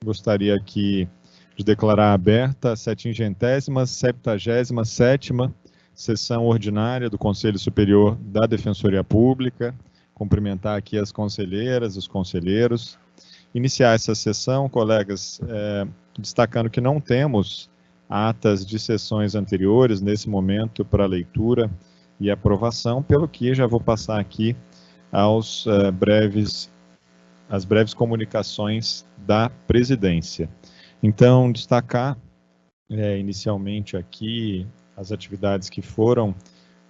Gostaria aqui de declarar aberta a 77ª sessão ordinária do Conselho Superior da Defensoria Pública. Cumprimentar aqui as conselheiras, os conselheiros. Iniciar essa sessão, colegas, destacando que não temos atas de sessões anteriores nesse momento para leitura e aprovação, pelo que já vou passar aqui às breves comunicações da presidência. Então, destacar inicialmente aqui as atividades que foram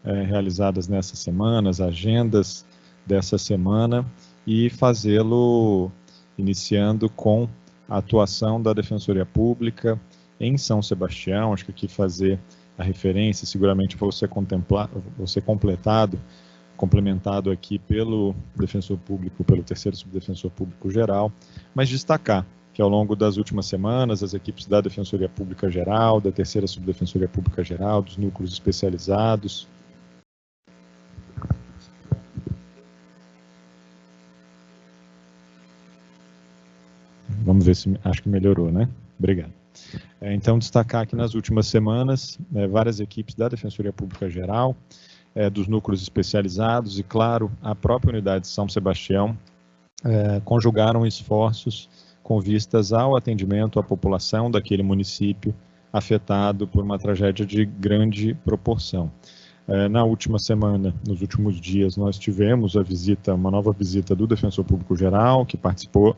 realizadas nessa semana, as agendas dessa semana, e fazê-lo iniciando com a atuação da Defensoria Pública em São Sebastião. Acho que aqui fazer a referência, seguramente vou ser complementado aqui pelo Defensor Público, pelo terceiro Subdefensor Público Geral, mas destacar que ao longo das últimas semanas, as equipes da Defensoria Pública Geral, da terceira Subdefensoria Pública Geral, dos núcleos especializados, vamos ver se, acho que melhorou, né? Obrigado. Então, destacar que nas últimas semanas, várias equipes da Defensoria Pública Geral, dos núcleos especializados e, claro, a própria unidade de São Sebastião, conjugaram esforços com vistas ao atendimento à população daquele município afetado por uma tragédia de grande proporção. Na última semana, nos últimos dias, nós tivemos uma nova visita do Defensor Público Geral, que participou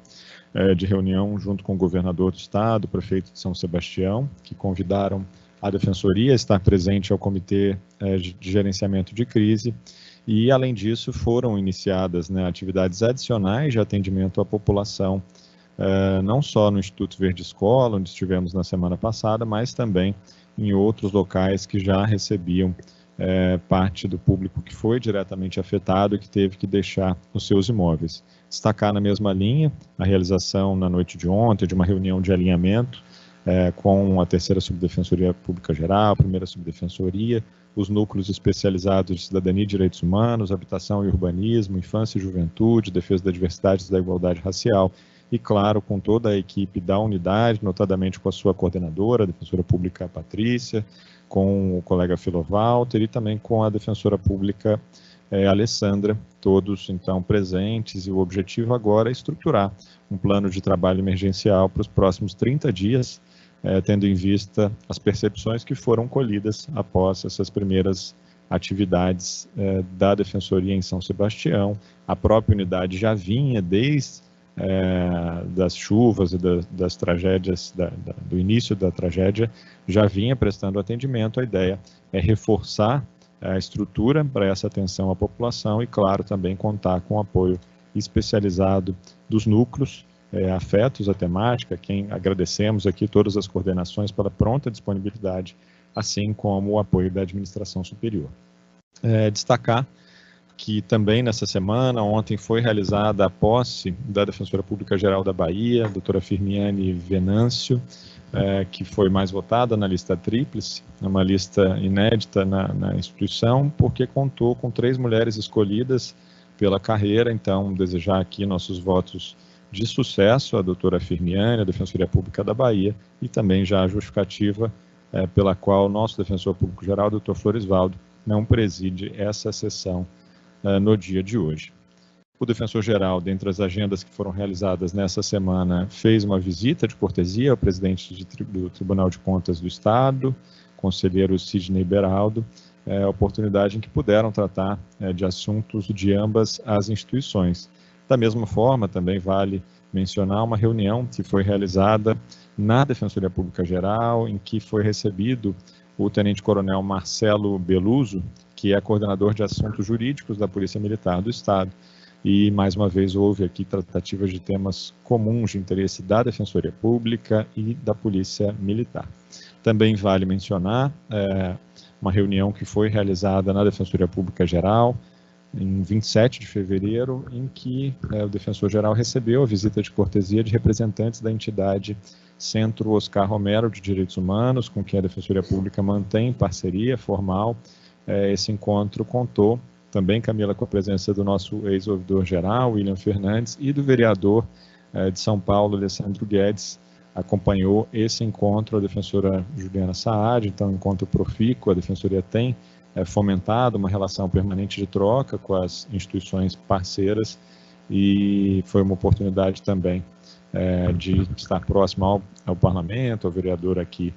de reunião junto com o governador do estado, o prefeito de São Sebastião, que convidaram a Defensoria a estar presente ao Comitê de Gerenciamento de Crise, e, além disso, foram iniciadas atividades adicionais de atendimento à população, não só no Instituto Verde Escola, onde estivemos na semana passada, mas também em outros locais que já recebiam parte do público que foi diretamente afetado e que teve que deixar os seus imóveis. Destacar na mesma linha a realização na noite de ontem de uma reunião de alinhamento com a terceira Subdefensoria Pública Geral, a primeira Subdefensoria, os núcleos especializados de cidadania e direitos humanos, habitação e urbanismo, infância e juventude, defesa da diversidade e da igualdade racial, e, claro, com toda a equipe da unidade, notadamente com a sua coordenadora, a Defensora Pública Patrícia, com o colega Filo Walter e também com a Defensora Pública Alessandra, todos, então, presentes, e o objetivo agora é estruturar um plano de trabalho emergencial para os próximos 30 dias, tendo em vista as percepções que foram colhidas após essas primeiras atividades da Defensoria em São Sebastião. A própria unidade já vinha desde das chuvas e das tragédias, do início da tragédia, já vinha prestando atendimento. A ideia é reforçar a estrutura para essa atenção à população e, claro, também contar com o apoio especializado dos núcleos afetos à temática, quem agradecemos aqui todas as coordenações pela pronta disponibilidade, assim como o apoio da administração superior. Destacar que também nessa semana, ontem, foi realizada a posse da Defensora Pública Geral da Bahia, a doutora Firmiane Venâncio, que foi mais votada na lista tríplice, uma lista inédita na instituição, porque contou com 3 mulheres escolhidas pela carreira. Então, desejar aqui nossos votos de sucesso à doutora Firmiane, a Defensoria Pública da Bahia, e também já a justificativa pela qual o nosso Defensor Público Geral, doutor Floresvaldo, não preside essa sessão no dia de hoje. O Defensor-Geral, dentre as agendas que foram realizadas nessa semana, fez uma visita de cortesia ao presidente do Tribunal de Contas do Estado, conselheiro Sidney Beraldo, oportunidade em que puderam tratar de assuntos de ambas as instituições. Da mesma forma, também vale mencionar uma reunião que foi realizada na Defensoria Pública Geral, em que foi recebido o Tenente-Coronel Marcelo Beluso, que é coordenador de assuntos jurídicos da Polícia Militar do Estado, e mais uma vez houve aqui tratativas de temas comuns de interesse da Defensoria Pública e da Polícia Militar. Também vale mencionar uma reunião que foi realizada na Defensoria Pública Geral, em 27 de fevereiro, em que o Defensor-Geral recebeu a visita de cortesia de representantes da entidade Centro Oscar Romero de Direitos Humanos, com quem a Defensoria Pública mantém parceria formal. Esse encontro contou também, Camila, com a presença do nosso ex-ouvidor-geral, William Fernandes, e do vereador de São Paulo, Alessandro Guedes, acompanhou esse encontro, a defensora Juliana Saad. Então, enquanto profícuo, a defensoria tem fomentado uma relação permanente de troca com as instituições parceiras, e foi uma oportunidade também de estar próximo ao parlamento, ao vereador aqui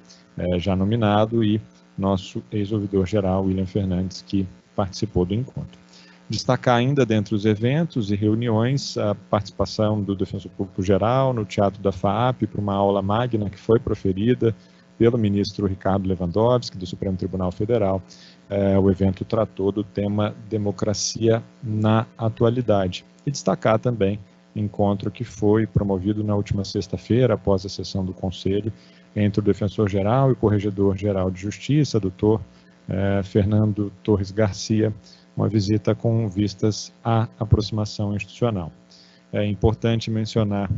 já nominado, e nosso ex-ouvidor-geral, William Fernandes, que participou do encontro. Destacar ainda, dentre os eventos e reuniões, a participação do Defensor Público Geral no Teatro da FAAP para uma aula magna que foi proferida pelo ministro Ricardo Lewandowski, do Supremo Tribunal Federal. O evento tratou do tema democracia na atualidade. E destacar também o encontro que foi promovido na última sexta-feira, após a sessão do Conselho, entre o Defensor-Geral e o Corregedor-Geral de Justiça, doutor Fernando Torres Garcia, uma visita com vistas à aproximação institucional. É importante mencionar,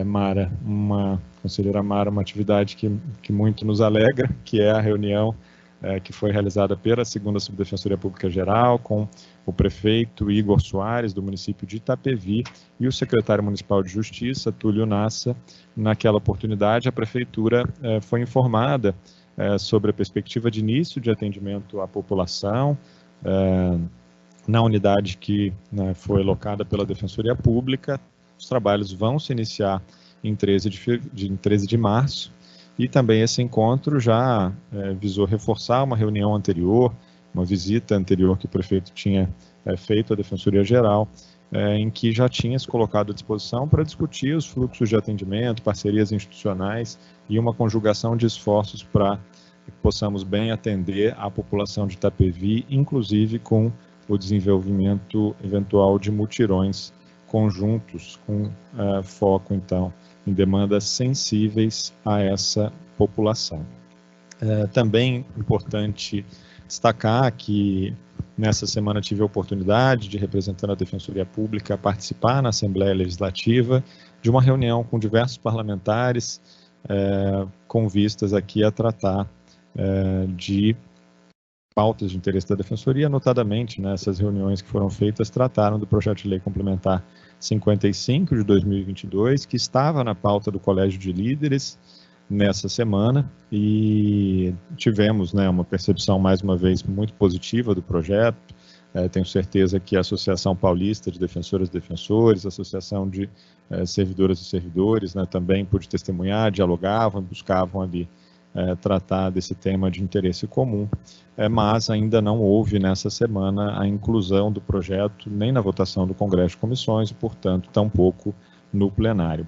Mara, conselheira Mara, uma atividade que muito nos alegra, que é a reunião que foi realizada pela 2ª Subdefensoria Pública Geral, com o prefeito Igor Soares, do município de Itapevi, e o secretário municipal de Justiça, Túlio Nassa. Naquela oportunidade, a prefeitura foi informada sobre a perspectiva de início de atendimento à população, na unidade que foi locada pela Defensoria Pública. Os trabalhos vão se iniciar em 13 de março, e também esse encontro já visou reforçar uma reunião anterior, uma visita anterior que o prefeito tinha feito à Defensoria Geral, em que já tinha se colocado à disposição para discutir os fluxos de atendimento, parcerias institucionais e uma conjugação de esforços para que possamos bem atender a população de Itapevi, inclusive com o desenvolvimento eventual de mutirões conjuntos, com foco, então, em demandas sensíveis a essa população. Também importante destacar que nessa semana tive a oportunidade de, representando a Defensoria Pública, participar na Assembleia Legislativa de uma reunião com diversos parlamentares, com vistas aqui a tratar de pautas de interesse da Defensoria. Notadamente, nessas reuniões que foram feitas, trataram do projeto de lei complementar 55 de 2022, que estava na pauta do Colégio de Líderes nessa semana, e tivemos uma percepção, mais uma vez, muito positiva do projeto. Tenho certeza que a Associação Paulista de Defensoras e Defensores, a Associação de Servidoras e Servidores, também pude testemunhar, dialogavam, buscavam ali tratar desse tema de interesse comum, mas ainda não houve nessa semana a inclusão do projeto nem na votação do Congresso de Comissões e, portanto, tampouco no plenário.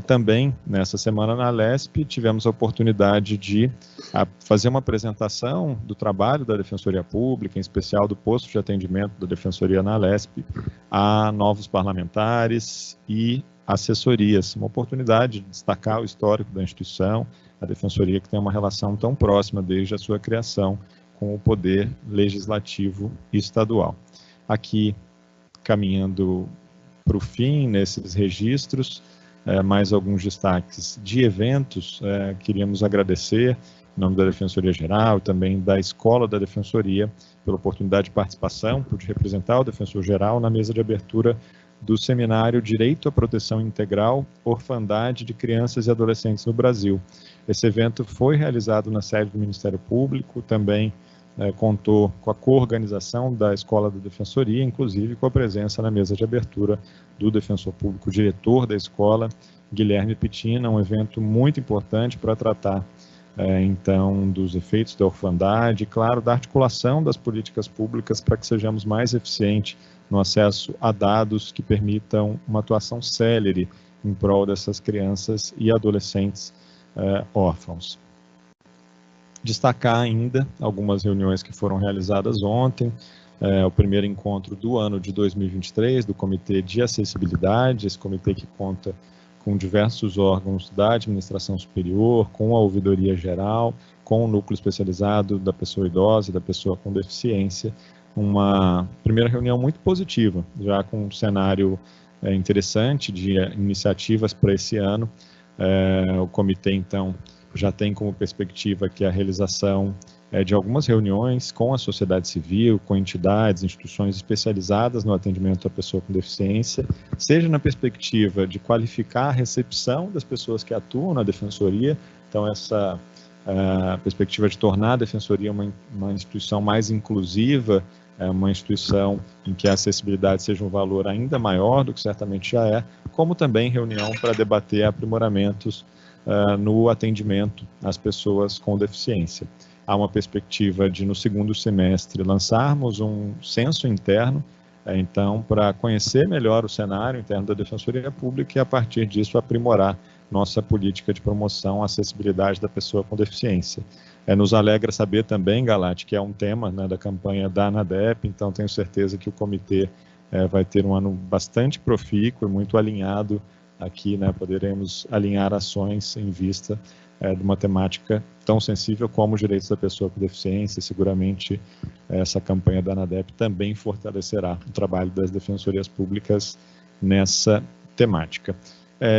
Também, nessa semana na LESP, tivemos a oportunidade de fazer uma apresentação do trabalho da Defensoria Pública, em especial do posto de atendimento da Defensoria na LESP, a novos parlamentares e assessorias. Uma oportunidade de destacar o histórico da instituição, a Defensoria, que tem uma relação tão próxima desde a sua criação com o Poder Legislativo estadual. Aqui, caminhando para o fim, nesses registros, mais alguns destaques de eventos. Queríamos agradecer, em nome da Defensoria Geral e também da Escola da Defensoria, pela oportunidade de participação. Pude representar o Defensor Geral na mesa de abertura do seminário Direito à Proteção Integral, Orfandade de Crianças e Adolescentes no Brasil. Esse evento foi realizado na sede do Ministério Público, também contou com a coorganização da Escola da Defensoria, inclusive com a presença na mesa de abertura do Defensor Público, diretor da escola, Guilherme Pitina. Um evento muito importante para tratar, então, dos efeitos da orfandade, e, claro, da articulação das políticas públicas para que sejamos mais eficientes no acesso a dados que permitam uma atuação célere em prol dessas crianças e adolescentes órfãos. Destacar ainda algumas reuniões que foram realizadas ontem. O primeiro encontro do ano de 2023 do Comitê de Acessibilidade, esse comitê que conta com diversos órgãos da administração superior, com a ouvidoria geral, com o núcleo especializado da pessoa idosa e da pessoa com deficiência. Uma primeira reunião muito positiva, já com um cenário interessante de iniciativas para esse ano. O comitê, então, já tem como perspectiva que a realização de algumas reuniões com a sociedade civil, com entidades, instituições especializadas no atendimento à pessoa com deficiência, seja na perspectiva de qualificar a recepção das pessoas que atuam na defensoria, então essa perspectiva de tornar a defensoria uma instituição mais inclusiva, uma instituição em que a acessibilidade seja um valor ainda maior do que certamente já é, como também reunião para debater aprimoramentos no atendimento às pessoas com deficiência. Há uma perspectiva de, no segundo semestre, lançarmos um censo interno, então, para conhecer melhor o cenário interno da Defensoria Pública e, a partir disso, aprimorar nossa política de promoção à acessibilidade da pessoa com deficiência. Nos alegra saber também, Galate, que é um tema, né, da campanha da ANADEP, então tenho certeza que o comitê vai ter um ano bastante profícuo e muito alinhado aqui, né, poderemos alinhar ações em vista de uma temática tão sensível como os direitos da pessoa com deficiência. Seguramente essa campanha da ANADEP também fortalecerá o trabalho das defensorias públicas nessa temática.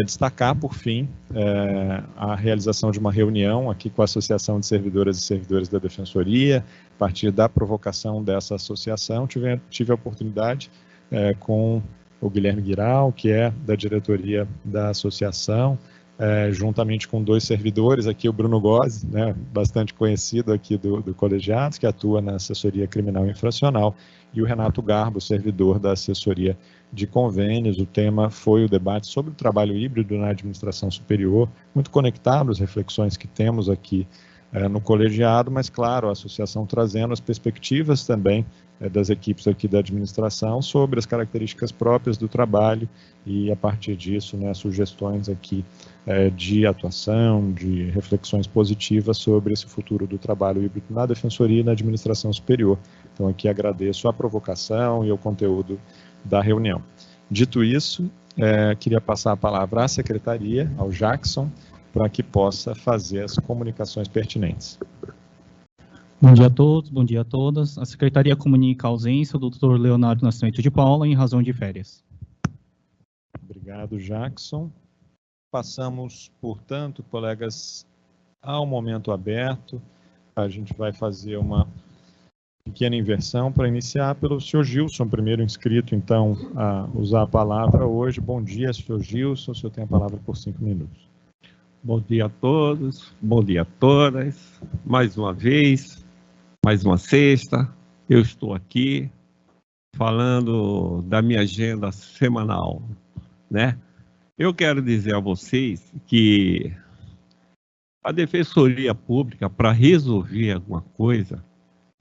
Destacar, por fim, a realização de uma reunião aqui com a Associação de Servidoras e Servidores da Defensoria. A partir da provocação dessa associação, tive a oportunidade com o Guilherme Guiral, que é da diretoria da associação, juntamente com 2 servidores, aqui o Bruno Gozzi, né, bastante conhecido aqui do colegiado, que atua na assessoria criminal e infracional, e o Renato Garbo, servidor da assessoria de convênios. O tema foi o debate sobre o trabalho híbrido na administração superior, muito conectado às reflexões que temos aqui no colegiado, mas, claro, a associação trazendo as perspectivas também das equipes aqui da administração sobre as características próprias do trabalho e, a partir disso, né, sugestões aqui de atuação, de reflexões positivas sobre esse futuro do trabalho híbrido na Defensoria e na administração superior. Então, aqui agradeço a provocação e o conteúdo da reunião. Dito isso, queria passar a palavra à secretaria, ao Jackson, para que possa fazer as comunicações pertinentes. Bom dia a todos, bom dia a todas. A Secretaria comunica a ausência do Dr. Leonardo Nascimento de Paula em razão de férias. Obrigado, Jackson. Passamos, portanto, colegas, ao momento aberto. A gente vai fazer uma pequena inversão para iniciar pelo senhor Gilson, primeiro inscrito, então, a usar a palavra hoje. Bom dia, senhor Gilson. O senhor tem a palavra por 5 minutos. Bom dia a todos, bom dia a todas. Mais uma vez, mais uma sexta, eu estou aqui falando da minha agenda semanal, né? Eu quero dizer a vocês que a Defensoria Pública, para resolver alguma coisa,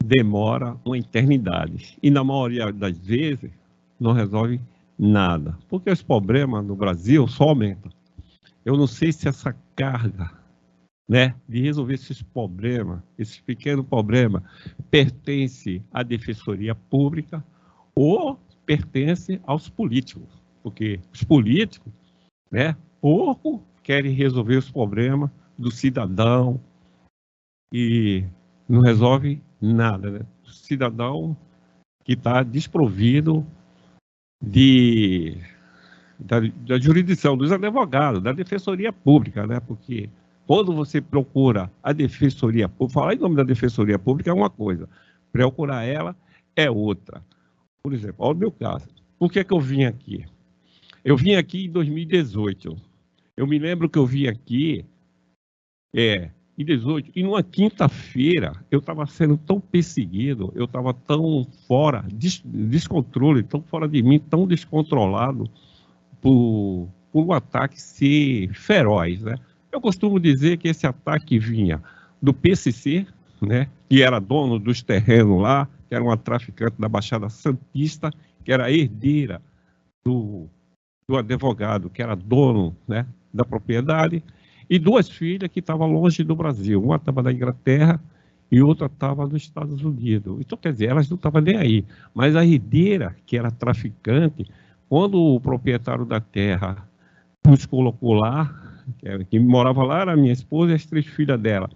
demora uma eternidade. E na maioria das vezes, não resolve nada. Porque os problemas no Brasil só aumentam. Eu não sei se essa carga, né, de resolver esses problemas, esses pequenos problemas, pertence à Defensoria Pública ou pertence aos políticos. Porque os políticos, né, pouco querem resolver os problemas do cidadão e não resolve nada, né? O cidadão que está desprovido da jurisdição, dos advogados, da Defensoria Pública, né? Porque quando você procura a Defensoria Pública, falar em nome da Defensoria Pública é uma coisa, procurar ela é outra. Por exemplo, olha o meu caso. Por que eu vim aqui? Eu vim aqui em 2018. Eu me lembro que eu vim aqui em 2018, e numa quinta-feira eu estava sendo tão perseguido, eu estava tão fora, descontrole, tão fora de mim, tão descontrolado, por um ataque ser feroz, né? Eu costumo dizer que esse ataque vinha do PCC, né, que era dono dos terrenos lá, que era uma traficante da Baixada Santista, que era herdeira do advogado, que era dono, né, da propriedade, e 2 filhas que estavam longe do Brasil. Uma estava na Inglaterra e outra estava nos Estados Unidos. Então, quer dizer, elas não estavam nem aí. Mas a herdeira, que era traficante, quando o proprietário da terra nos colocou lá, que morava lá, era a minha esposa e as 3 filhas dela.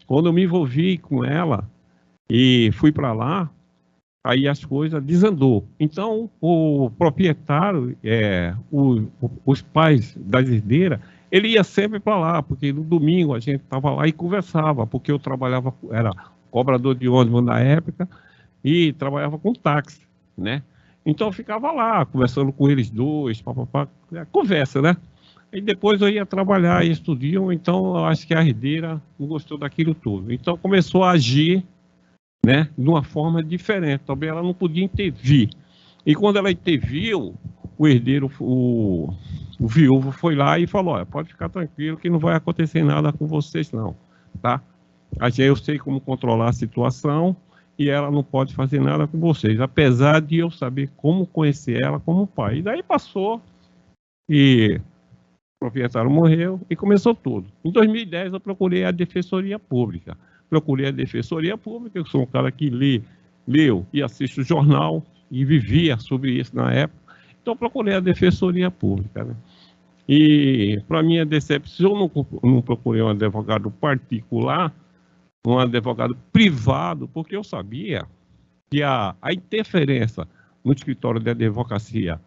Quando eu me envolvi com ela e fui para lá, aí as coisas desandou. Então, o proprietário, os pais das herdeiras, ele ia sempre para lá, porque no domingo a gente estava lá e conversava, porque eu trabalhava, era cobrador de ônibus na época, e trabalhava com táxi, né? Então eu ficava lá, conversando com eles dois, conversa, né? E depois eu ia trabalhar e estudar, então eu acho que a herdeira não gostou daquilo tudo. Então começou a agir, né, de uma forma diferente. Também ela não podia intervir. E quando ela interviu, o herdeiro, o viúvo foi lá e falou: olha, pode ficar tranquilo que não vai acontecer nada com vocês não, tá? Eu sei como controlar a situação e ela não pode fazer nada com vocês, apesar de eu saber como conhecer ela como pai. E daí passou e o proprietário morreu e começou tudo. Em 2010 eu procurei a Defensoria Pública. Eu sou um cara que leu e assiste o jornal e vivia sobre isso na época. Então eu procurei a Defensoria Pública, né? E, para minha decepção, eu não procurei um advogado particular, um advogado privado, porque eu sabia que a interferência no escritório de advocacia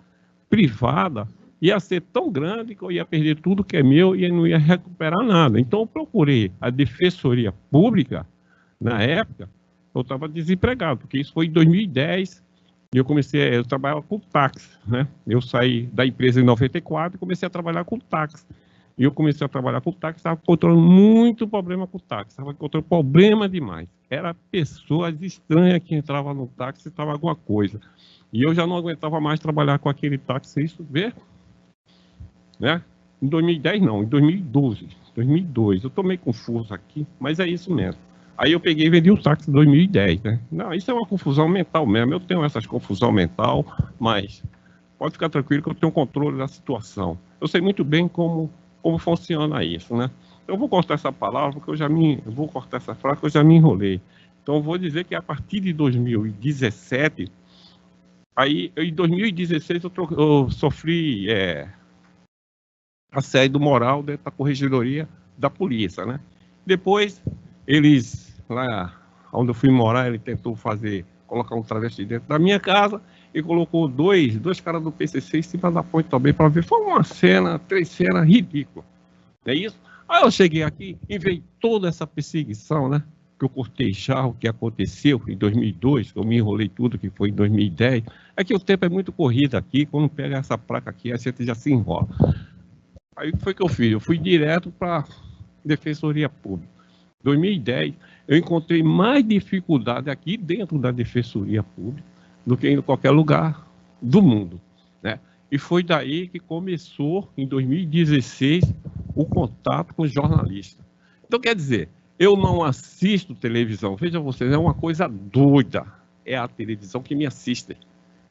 privada ia ser tão grande que eu ia perder tudo que é meu e não ia recuperar nada. Então eu procurei a Defensoria Pública, na época, eu estava desempregado, porque isso foi em 2010, e eu trabalhava com táxi, né? Eu saí da empresa em 94 e comecei a trabalhar com táxi. E eu comecei a trabalhar com táxi, estava encontrando muito problema com táxi, estava encontrando problema demais. Era pessoas estranhas que entravam no táxi e estava alguma coisa. E eu já não aguentava mais trabalhar com aquele táxi, isso vê? Né? Em 2010 não, em 2012. 2002, eu estou meio confuso aqui, mas é isso mesmo. Aí eu peguei e vendi o táxi em 2010, né? Não, isso é uma confusão mental mesmo, eu tenho essas confusão mental, mas pode ficar tranquilo que eu tenho controle da situação. Eu sei muito bem como funciona isso, né? Eu vou cortar essa palavra, porque eu vou cortar essa frase, porque eu já me enrolei. Então eu vou dizer que a partir de 2017, aí em 2016 eu sofri assédio moral dentro da corregedoria da polícia, né? Depois, lá onde eu fui morar, ele tentou colocar um travesti dentro da minha casa e colocou dois caras do PCC em cima da ponte também para ver. Foi uma cena, 3 cenas ridículas, não é isso? Aí eu cheguei aqui e veio toda essa perseguição, né? Que eu cortei já o que aconteceu em 2002, eu me enrolei tudo que foi em 2010. É que o tempo é muito corrido aqui, quando pega essa placa aqui, a gente já se enrola. Aí o que foi que eu fiz? Eu fui direto para a Defensoria Pública. Em 2010, eu encontrei mais dificuldade aqui dentro da Defensoria Pública do que em qualquer lugar do mundo, né? E foi daí que começou, em 2016, o contato com os jornalistas. Então, quer dizer, eu não assisto televisão. Veja vocês, é uma coisa doida. É a televisão que me assiste.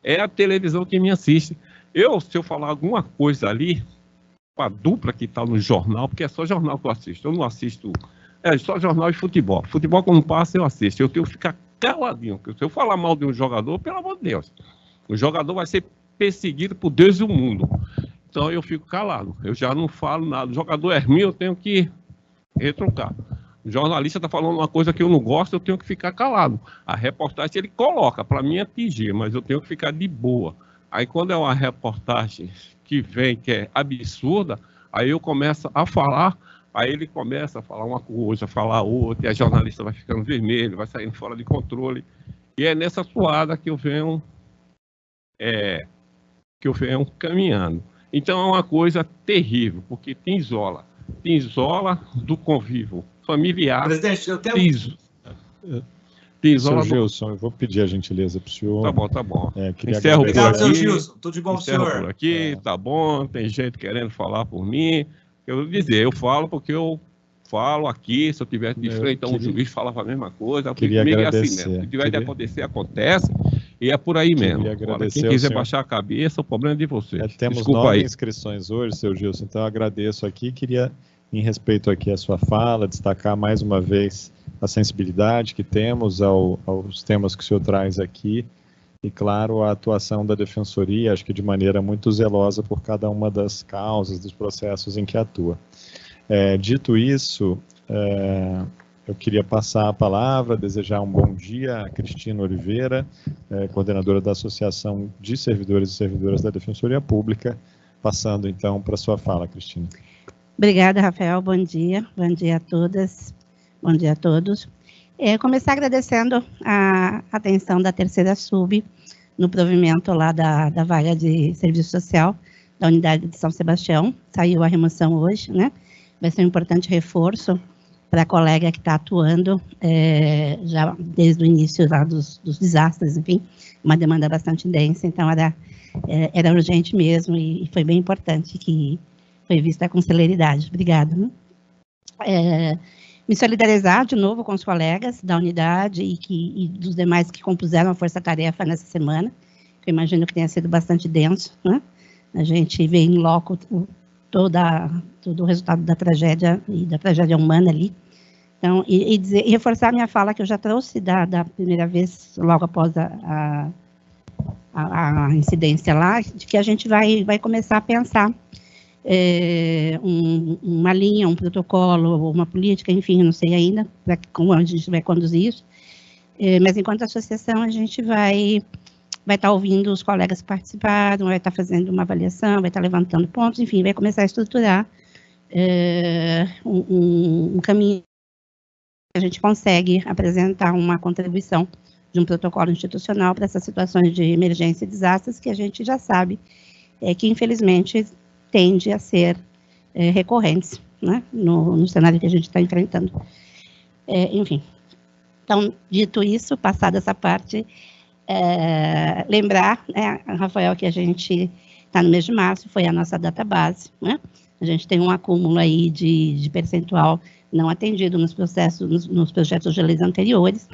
É a televisão que me assiste. Se eu falar alguma coisa ali, a dupla que está no jornal, porque é só jornal que eu assisto. Eu não assisto... só jornal e futebol. Futebol, quando passa, eu assisto. Eu tenho que ficar caladinho. Porque se eu falar mal de um jogador, pelo amor de Deus, o jogador vai ser perseguido por Deus e o mundo. Então, eu fico calado. Eu já não falo nada. O jogador é ruim, eu tenho que retrucar. O jornalista está falando uma coisa que eu não gosto, eu tenho que ficar calado. A reportagem ele coloca para mim atingir, mas eu tenho que ficar de boa. Aí, quando é uma reportagem que vem, que é absurda, aí eu começo a falar... Aí ele começa a falar uma coisa, falar outra, e a jornalista vai ficando vermelho, vai saindo fora de controle. E é nessa toada que eu venho caminhando. Então é uma coisa terrível, porque te isola do convívio familiar. Presidente, eu tenho... Te isola Seu Gilson, eu vou pedir a gentileza para o senhor. Tá bom. Encerro por aqui. Seu Gilson. Tudo de bom, senhor? Por aqui, tá bom. Tem gente querendo falar por mim. Eu vou dizer, eu falo porque eu falo aqui, se eu tiver de frente, então o juiz falava a mesma coisa, queria agradecer. Assim mesmo. Se tiver de acontecer, acontece, e é por aí mesmo. Agora, quem quiser baixar a cabeça, o problema é de vocês. Temos 9 inscrições hoje, seu Gilson, então eu agradeço aqui, queria, em respeito aqui à sua fala, destacar mais uma vez a sensibilidade que temos aos temas que o senhor traz aqui, e, claro, a atuação da Defensoria, acho que de maneira muito zelosa por cada uma das causas, dos processos em que atua. Dito isso, eu queria passar a palavra, desejar um bom dia a Cristina Oliveira, coordenadora da Associação de Servidores e Servidoras da Defensoria Pública, passando, então, para a sua fala, Cristina. Obrigada, Rafael, bom dia a todas, bom dia a todos. Começar agradecendo a atenção da terceira sub no provimento lá da vaga de serviço social da unidade de São Sebastião. Saiu a remoção hoje, né? Vai ser um importante reforço para a colega que está atuando já desde o início lá dos desastres, enfim, uma demanda bastante densa, então era urgente mesmo e foi bem importante que foi vista com celeridade. Obrigada. Me solidarizar de novo com os colegas da unidade e dos demais que compuseram a força-tarefa nessa semana, que eu imagino que tenha sido bastante denso, né? A gente vê em loco todo o resultado da tragédia e da tragédia humana ali. Então, e reforçar minha fala que eu já trouxe da primeira vez, logo após a incidência lá, de que a gente vai começar a pensar uma linha, um protocolo, uma política, enfim, não sei ainda como a gente vai conduzir isso, mas enquanto associação a gente vai estar ouvindo os colegas que participaram, vai estar fazendo uma avaliação, vai estar levantando pontos, enfim, vai começar a estruturar um caminho que a gente consegue apresentar uma contribuição de um protocolo institucional para essas situações de emergência e desastres que a gente já sabe que, infelizmente, tende a ser recorrentes, né, no cenário que a gente está enfrentando. Enfim, então, dito isso, passada essa parte, lembrar, né, Rafael, que a gente está no mês de março, foi a nossa data base, né? A gente tem um acúmulo aí de percentual não atendido nos projetos de leis anteriores,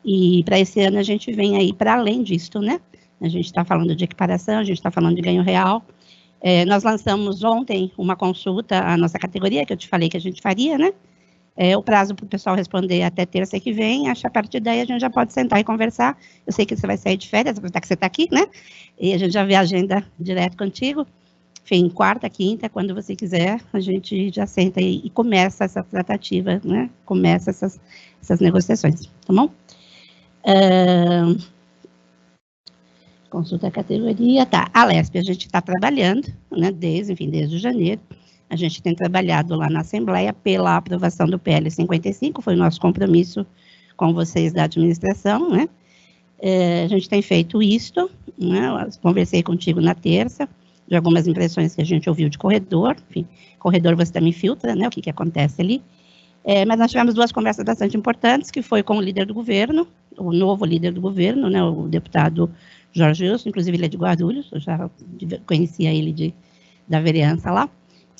e para esse ano a gente vem aí para além disso, né? A gente está falando de equiparação, a gente está falando de ganho real. Nós lançamos ontem uma consulta à nossa categoria, que eu te falei que a gente faria, né? O prazo para o pessoal responder até terça que vem, acho que a partir daí a gente já pode sentar e conversar. Eu sei que você vai sair de férias, apesar que você está aqui, né? E a gente já vê a agenda direto contigo. Enfim, quarta, quinta, quando você quiser, a gente já senta e começa essa tratativa, né? Começa essas negociações, tá bom? Consulta a categoria, tá. A LESP a gente está trabalhando, né? Desde janeiro. A gente tem trabalhado lá na Assembleia pela aprovação do PL 55, foi o nosso compromisso com vocês da administração, né? A gente tem feito isto, né? Eu conversei contigo na terça, de algumas impressões que a gente ouviu de corredor, enfim, corredor você também filtra, né, o que acontece ali. Mas nós tivemos duas conversas bastante importantes, que foi com o líder do governo, o novo líder do governo, né, o deputado Jorge Wilson, inclusive ele é de Guarulhos, eu já conhecia ele da vereança lá.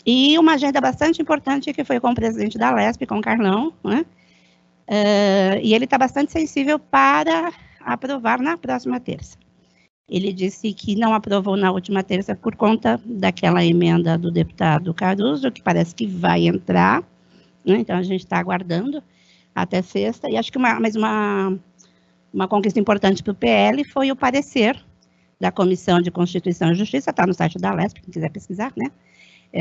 E uma agenda bastante importante que foi com o presidente da LESP, com o Carlão, né? E ele está bastante sensível para aprovar na próxima terça. Ele disse que não aprovou na última terça por conta daquela emenda do deputado Caruso, que parece que vai entrar, né? Então a gente está aguardando até sexta. E acho que uma conquista importante para o PL foi o parecer da Comissão de Constituição e Justiça, está no site da LESP, quem quiser pesquisar, né?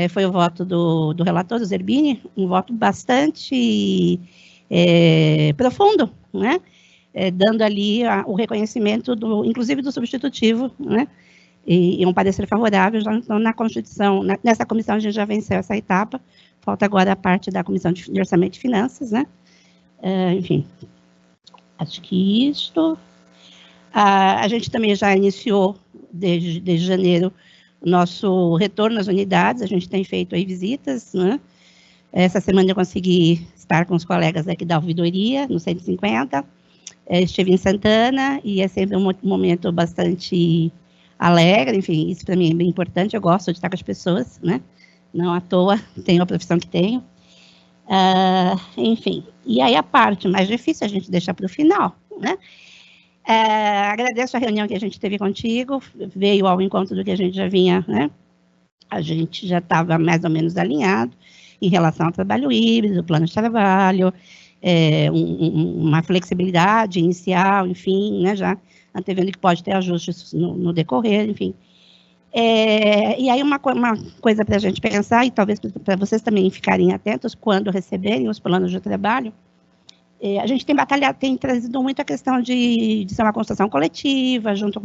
Foi o voto do relator, do Zerbini, um voto bastante profundo, né? Dando ali o reconhecimento, inclusive do substitutivo, né? E um parecer favorável. Então, na Constituição, nessa comissão, a gente já venceu essa etapa, falta agora a parte da Comissão de Orçamento e Finanças, né? Enfim, acho que isso. A gente também já iniciou, desde janeiro, nosso retorno às unidades, a gente tem feito aí visitas, né? Essa semana eu consegui estar com os colegas aqui da ouvidoria, no 150, estive em Santana, e é sempre um momento bastante alegre, enfim, isso para mim é bem importante, eu gosto de estar com as pessoas, né? Não à toa tenho a profissão que tenho. Enfim, e aí a parte mais difícil a gente deixa para o final, né? Agradeço a reunião que a gente teve contigo, veio ao encontro do que a gente já vinha, né? A gente já estava mais ou menos alinhado em relação ao trabalho híbrido, plano de trabalho, uma flexibilidade inicial, enfim, né? Já antevendo que pode ter ajustes no decorrer, enfim. E aí uma coisa para a gente pensar, e talvez para vocês também ficarem atentos quando receberem os planos de trabalho, a gente tem trazido muito a questão de ser uma construção coletiva, junto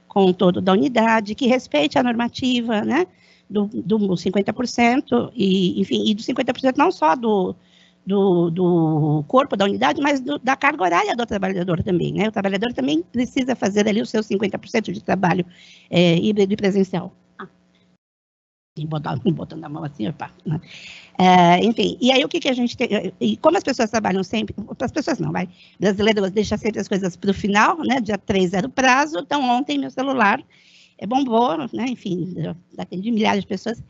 com todo da unidade, que respeite a normativa, né, do 50%, e, enfim, e do 50% não só do do corpo da unidade, mas da carga horária do trabalhador também, né? O trabalhador também precisa fazer ali os seus 50% de trabalho híbrido e presencial. Botando a mão assim, opa, né? Enfim, e aí o que a gente tem, e como as pessoas trabalham sempre, as pessoas não, brasileiros deixam sempre as coisas para o final, né? Dia 3 era o prazo, então ontem meu celular bombou, né? Enfim, atendi milhares de pessoas.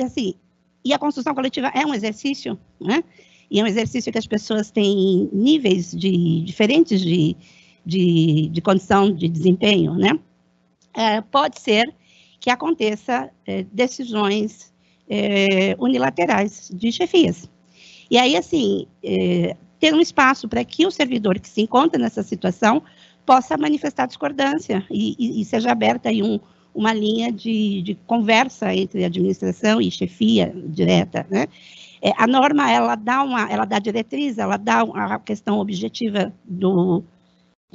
Assim, e a construção coletiva é um exercício, né? E é um exercício que as pessoas têm níveis diferentes de condição de desempenho, né? Pode ser que aconteça decisões unilaterais de chefias. E aí, assim, ter um espaço para que o servidor que se encontra nessa situação possa manifestar discordância e seja aberta aí uma linha de conversa entre administração e chefia direta, né? A norma, ela dá diretriz, ela dá a questão objetiva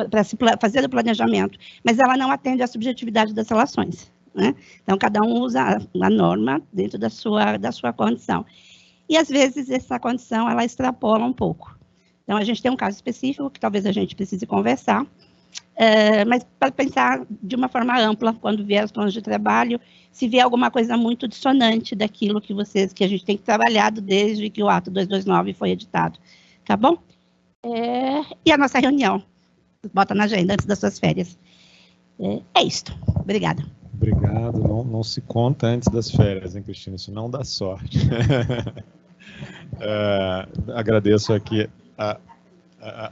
para se fazer o planejamento, mas ela não atende à subjetividade das relações, né? Então, cada um usa a norma dentro da sua condição. E, às vezes, essa condição, ela extrapola um pouco. Então, a gente tem um caso específico que talvez a gente precise conversar, mas para pensar de uma forma ampla, quando vier os planos de trabalho, se vier alguma coisa muito dissonante daquilo que a gente tem trabalhado desde que o ato 229 foi editado. Tá bom? E a nossa reunião, bota na agenda antes das suas férias. É isto. Obrigada. Obrigado. Não se conta antes das férias, hein, Cristina? Isso não dá sorte. Agradeço aqui...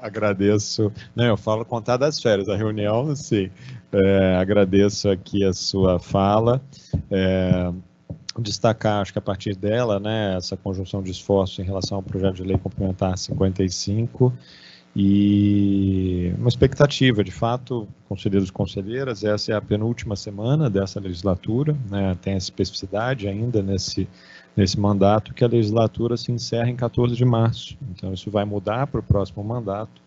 Agradeço, não, eu falo contar das férias, a reunião, sim. Agradeço aqui a sua fala, destacar, acho que a partir dela, né, essa conjunção de esforços em relação ao projeto de lei complementar 55 e uma expectativa, de fato, conselheiros e conselheiras, essa é a penúltima semana dessa legislatura, né, tem a especificidade ainda nesse mandato, que a legislatura se encerra em 14 de março. Então, isso vai mudar para o próximo mandato,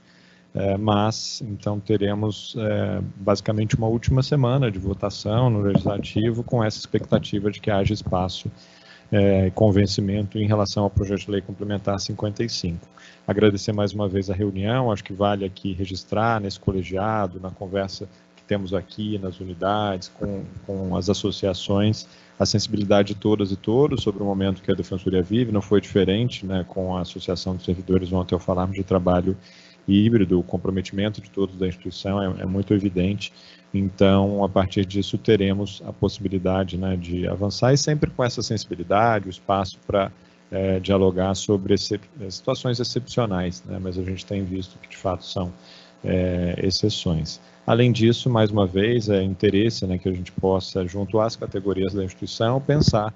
mas, então, teremos basicamente uma última semana de votação no Legislativo, com essa expectativa de que haja espaço e convencimento em relação ao projeto de lei complementar 55. Agradecer mais uma vez a reunião, acho que vale aqui registrar nesse colegiado, na conversa que temos aqui, nas unidades, com as associações, a sensibilidade de todas e todos sobre o momento que a Defensoria vive, não foi diferente, né, com a Associação de Servidores, ontem ao falarmos de trabalho híbrido, o comprometimento de todos da instituição é muito evidente, então, a partir disso, teremos a possibilidade, né, de avançar e sempre com essa sensibilidade, o espaço para dialogar sobre situações excepcionais, né, mas a gente tem visto que, de fato, são exceções. Além disso, mais uma vez, é interesse, né, que a gente possa, junto às categorias da instituição, pensar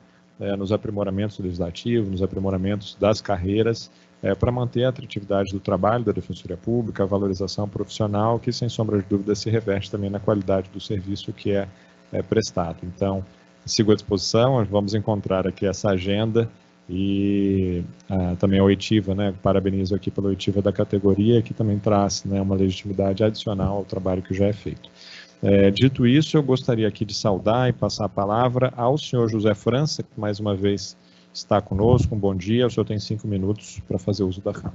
nos aprimoramentos legislativos, nos aprimoramentos das carreiras, para manter a atratividade do trabalho da Defensoria Pública, a valorização profissional, que, sem sombra de dúvida, se reveste também na qualidade do serviço que é prestado. Então, sigo à disposição, vamos encontrar aqui essa agenda e também a oitiva, né, parabenizo aqui pela oitiva da categoria, que também traz, né, uma legitimidade adicional ao trabalho que já é feito. Dito isso, eu gostaria aqui de saudar e passar a palavra ao senhor José França, que mais uma vez está conosco. Um bom dia, o senhor tem 5 minutos para fazer uso da fala.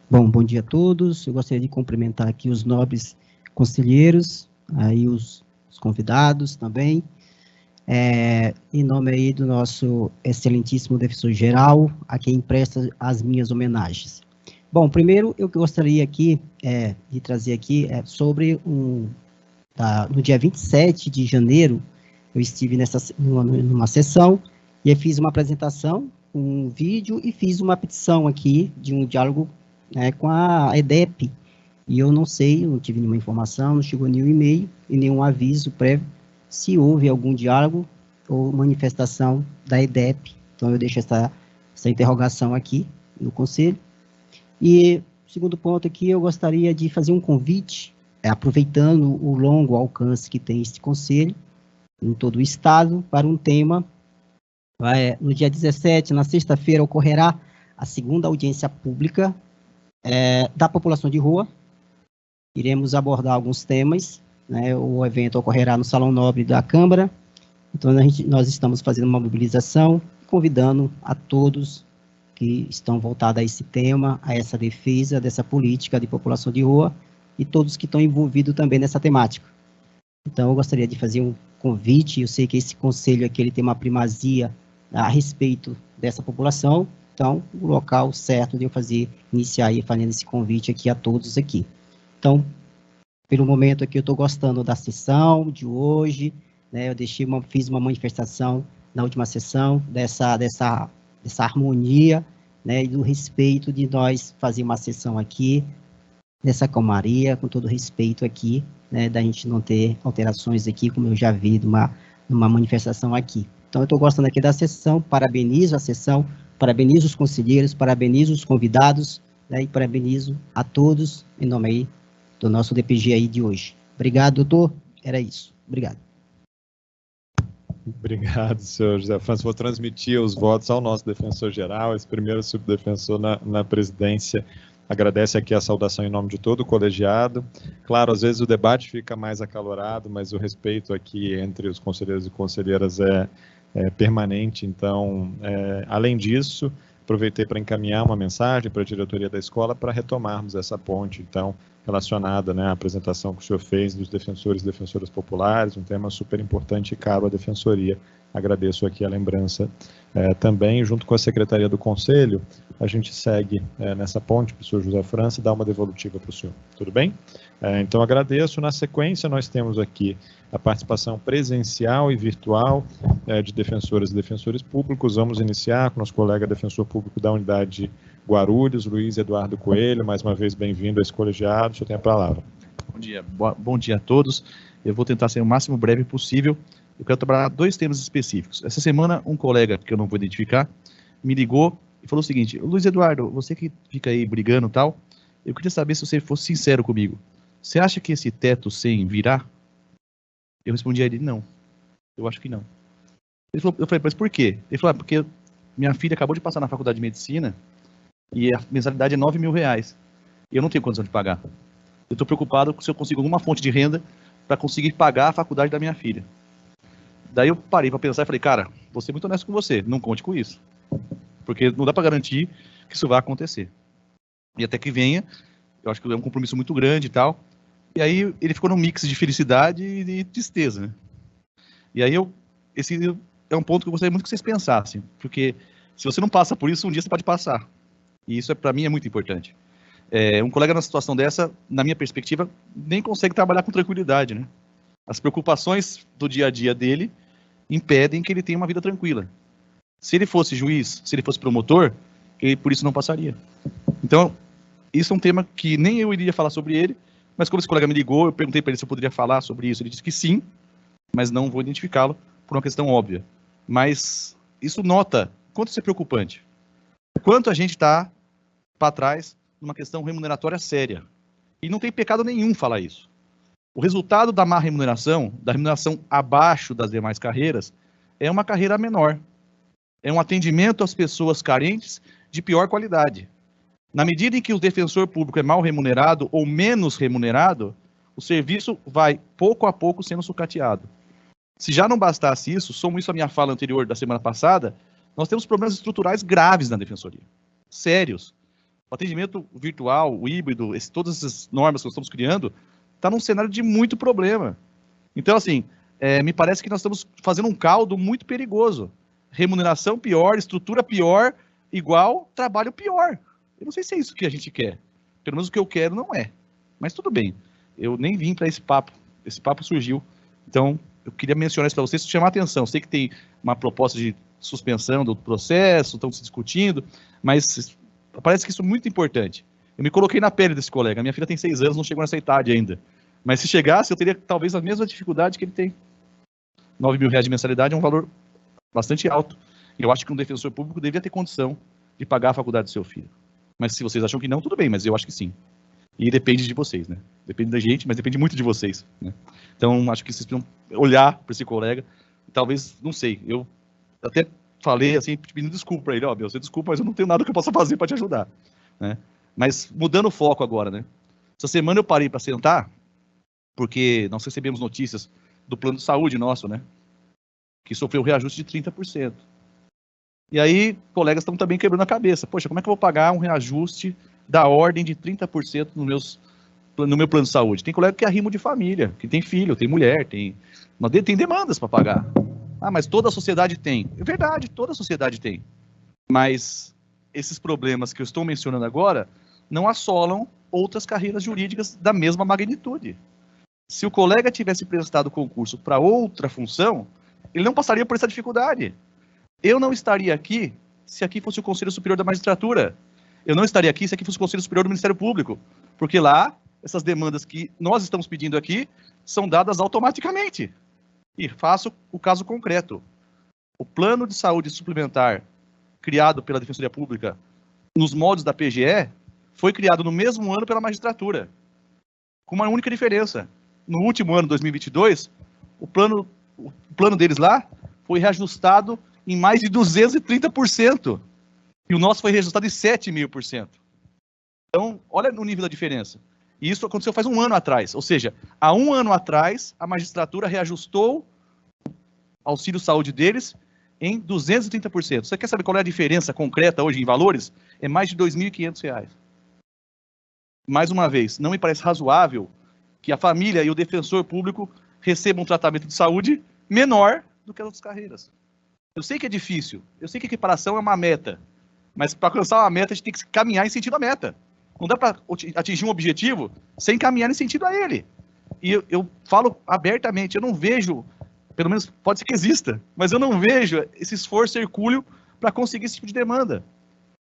Bom dia a todos, eu gostaria de cumprimentar aqui os nobres conselheiros, aí os convidados também, em nome aí do nosso excelentíssimo defensor-geral, a quem presta as minhas homenagens. Bom, primeiro eu gostaria aqui de trazer aqui sobre no dia 27 de janeiro, eu estive numa sessão e eu fiz uma apresentação, um vídeo e fiz uma petição aqui de um diálogo com a EDEP. E eu não sei, eu não tive nenhuma informação, não chegou nenhum e-mail e nenhum aviso prévio se houve algum diálogo ou manifestação da EDEP. Então, eu deixo essa interrogação aqui no Conselho. E, segundo ponto aqui, eu gostaria de fazer um convite, aproveitando o longo alcance que tem este Conselho, em todo o Estado, para um tema. No dia 17, na sexta-feira, ocorrerá a segunda audiência pública da população de rua. Iremos abordar alguns temas, né? O evento ocorrerá no Salão Nobre da Câmara. Então, nós estamos fazendo uma mobilização, convidando a todos que estão voltadas a esse tema, a essa defesa dessa política de população de rua e todos que estão envolvidos também nessa temática. Então, eu gostaria de fazer um convite, eu sei que esse conselho aqui ele tem uma primazia a respeito dessa população, então, o local certo de eu iniciar aí fazendo esse convite aqui a todos aqui. Então, pelo momento aqui, eu estou gostando da sessão de hoje, né, fiz uma manifestação na última sessão dessa harmonia, né, e do respeito de nós fazer uma sessão aqui, nessa calmaria, com todo respeito aqui, né, da gente não ter alterações aqui, como eu já vi numa manifestação aqui. Então, eu estou gostando aqui da sessão, parabenizo a sessão, parabenizo os conselheiros, parabenizo os convidados, né, e parabenizo a todos, em nome aí do nosso DPG aí de hoje. Obrigado, doutor. Era isso. Obrigado. Obrigado, senhor José França. Vou transmitir os votos ao nosso defensor-geral, esse primeiro subdefensor na presidência. Agradece aqui a saudação em nome de todo o colegiado. Claro, às vezes o debate fica mais acalorado, mas o respeito aqui entre os conselheiros e conselheiras é permanente. Então, além disso, aproveitei para encaminhar uma mensagem para a diretoria da escola para retomarmos essa ponte, então, relacionada, né, à apresentação que o senhor fez dos defensores e defensoras populares, um tema super importante e caro à defensoria. Agradeço aqui a lembrança também, junto com a Secretaria do Conselho, a gente segue nessa ponte para o senhor José França e dá uma devolutiva para o senhor. Tudo bem? Então, agradeço. Na sequência, nós temos aqui a participação presencial e virtual de defensoras e defensores públicos. Vamos iniciar com nosso colega defensor público da unidade Guarulhos, Luiz Eduardo Coelho. Mais uma vez, bem-vindo a esse colegiado. O senhor tem a palavra. Bom dia. Bom dia a todos. Eu vou tentar ser o máximo breve possível. Eu quero trabalhar 2 temas específicos. Essa semana, um colega, que eu não vou identificar, me ligou e falou o seguinte: Luiz Eduardo, você que fica aí brigando e tal, eu queria saber se você fosse sincero comigo. Você acha que esse teto 100 virá? Eu respondi a ele: não. Eu acho que não. Eu falei, mas por quê? Ele falou: porque minha filha acabou de passar na faculdade de medicina e a mensalidade é R$9.000. E eu não tenho condição de pagar. Eu estou preocupado se eu consigo alguma fonte de renda para conseguir pagar a faculdade da minha filha. Daí eu parei para pensar e falei: cara, vou ser muito honesto com você, não conte com isso. Porque não dá para garantir que isso vai acontecer. E até que venha, eu acho que é um compromisso muito grande e tal. E aí ele ficou num mix de felicidade e tristeza, né? E aí esse é um ponto que eu gostaria muito que vocês pensassem. Porque se você não passa por isso, um dia você pode passar. E isso para mim é muito importante. Um colega numa situação dessa, na minha perspectiva, nem consegue trabalhar com tranquilidade, né? As preocupações do dia a dia dele impedem que ele tenha uma vida tranquila. Se ele fosse juiz, se ele fosse promotor, ele por isso não passaria. Então, isso é um tema que nem eu iria falar sobre ele, mas como esse colega me ligou, eu perguntei para ele se eu poderia falar sobre isso. Ele disse que sim, mas não vou identificá-lo por uma questão óbvia. Mas isso nota quanto isso é preocupante. Quanto a gente está para trás numa questão remuneratória séria. E não tem pecado nenhum falar isso. O resultado da má remuneração, da remuneração abaixo das demais carreiras, é uma carreira menor. É um atendimento às pessoas carentes de pior qualidade. Na medida em que o defensor público é mal remunerado ou menos remunerado, o serviço vai, pouco a pouco, sendo sucateado. Se já não bastasse isso, somo isso à minha fala anterior da semana passada, nós temos problemas estruturais graves na defensoria. Sérios. O atendimento virtual, o híbrido, todas essas normas que nós estamos criando, está num cenário de muito problema. Então, assim, me parece que nós estamos fazendo um caldo muito perigoso. Remuneração pior, estrutura pior, igual trabalho pior. Eu não sei se é isso que a gente quer. Pelo menos o que eu quero não é. Mas tudo bem. Eu nem vim para esse papo. Esse papo surgiu. Então, eu queria mencionar isso para vocês, chamar a atenção. Eu sei que tem uma proposta de suspensão do processo, estão se discutindo, mas parece que isso é muito importante. Eu me coloquei na pele desse colega. Minha filha tem 6 anos, não chegou nessa idade ainda. Mas se chegasse, eu teria talvez a mesma dificuldade que ele tem. R$9.000 de mensalidade é um valor bastante alto. E eu acho que um defensor público deveria ter condição de pagar a faculdade do seu filho. Mas se vocês acham que não, tudo bem, mas eu acho que sim. E depende de vocês, né? Depende da gente, mas depende muito de vocês, né? Então, acho que vocês precisam olhar para esse colega. Talvez, não sei, eu até falei assim, pedindo desculpa para ele. Ó, meu, você desculpa, mas eu não tenho nada que eu possa fazer para te ajudar, né? Mas mudando o foco agora, né? Essa semana eu parei para sentar, porque nós recebemos notícias do plano de saúde nosso, né? Que sofreu reajuste de 30%. E aí, colegas estão também quebrando a cabeça. Poxa, como é que eu vou pagar um reajuste da ordem de 30% no meu plano de saúde? Tem colega que é arrimo de família, que tem filho, tem mulher, tem demandas para pagar. Ah, mas toda a sociedade tem. É verdade, toda a sociedade tem. Mas esses problemas que eu estou mencionando agora não assolam outras carreiras jurídicas da mesma magnitude. Se o colega tivesse prestado concurso para outra função, ele não passaria por essa dificuldade. Eu não estaria aqui se aqui fosse o Conselho Superior da Magistratura. Eu não estaria aqui se aqui fosse o Conselho Superior do Ministério Público. Porque lá, essas demandas que nós estamos pedindo aqui são dadas automaticamente. E faço o caso concreto. O plano de saúde suplementar criado pela Defensoria Pública nos moldes da PGE foi criado no mesmo ano pela magistratura. Com uma única diferença. No último ano, 2022, o plano deles lá foi reajustado em mais de 230%. E o nosso foi reajustado em 7.000%. Então, olha o nível da diferença. E isso aconteceu faz um ano atrás. Ou seja, há um ano atrás, a magistratura reajustou o auxílio saúde deles em 230%. Você quer saber qual é a diferença concreta hoje em valores? É mais de R$ 2.500. Mais uma vez, não me parece razoável que a família e o defensor público recebam um tratamento de saúde menor do que as outras carreiras. Eu sei que é difícil, eu sei que a equiparação é uma meta, mas para alcançar uma meta, a gente tem que caminhar em sentido à meta. Não dá para atingir um objetivo sem caminhar em sentido a ele. E eu falo abertamente, eu não vejo, pelo menos pode ser que exista, mas eu não vejo esse esforço hercúleo para conseguir esse tipo de demanda.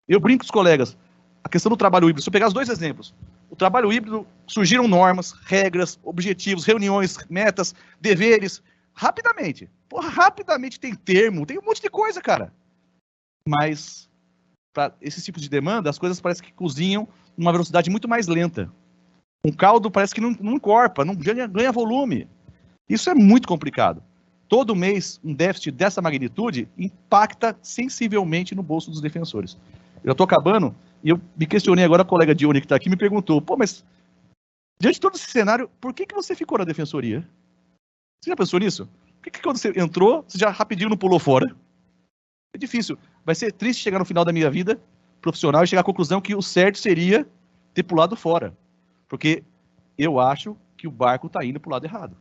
Eu brinco com os colegas, a questão do trabalho híbrido, se eu pegar os dois exemplos, o trabalho híbrido, surgiram normas, regras, objetivos, reuniões, metas, deveres, rapidamente. Porra, rapidamente tem termo, tem um monte de coisa, cara. Mas, para esses tipos de demanda, as coisas parecem que cozinham numa velocidade muito mais lenta. Um caldo parece que não encorpa, não ganha volume. Isso é muito complicado. Todo mês, um déficit dessa magnitude impacta sensivelmente no bolso dos defensores. Eu estou acabando, e eu me questionei agora, a colega Dione que está aqui me perguntou, pô, mas diante de todo esse cenário, por que você ficou na defensoria? Você já pensou nisso? Por que quando você entrou, você já rapidinho não pulou fora? É difícil. Vai ser triste chegar no final da minha vida profissional e chegar à conclusão que o certo seria ter pulado fora. Porque eu acho que o barco está indo para o lado errado.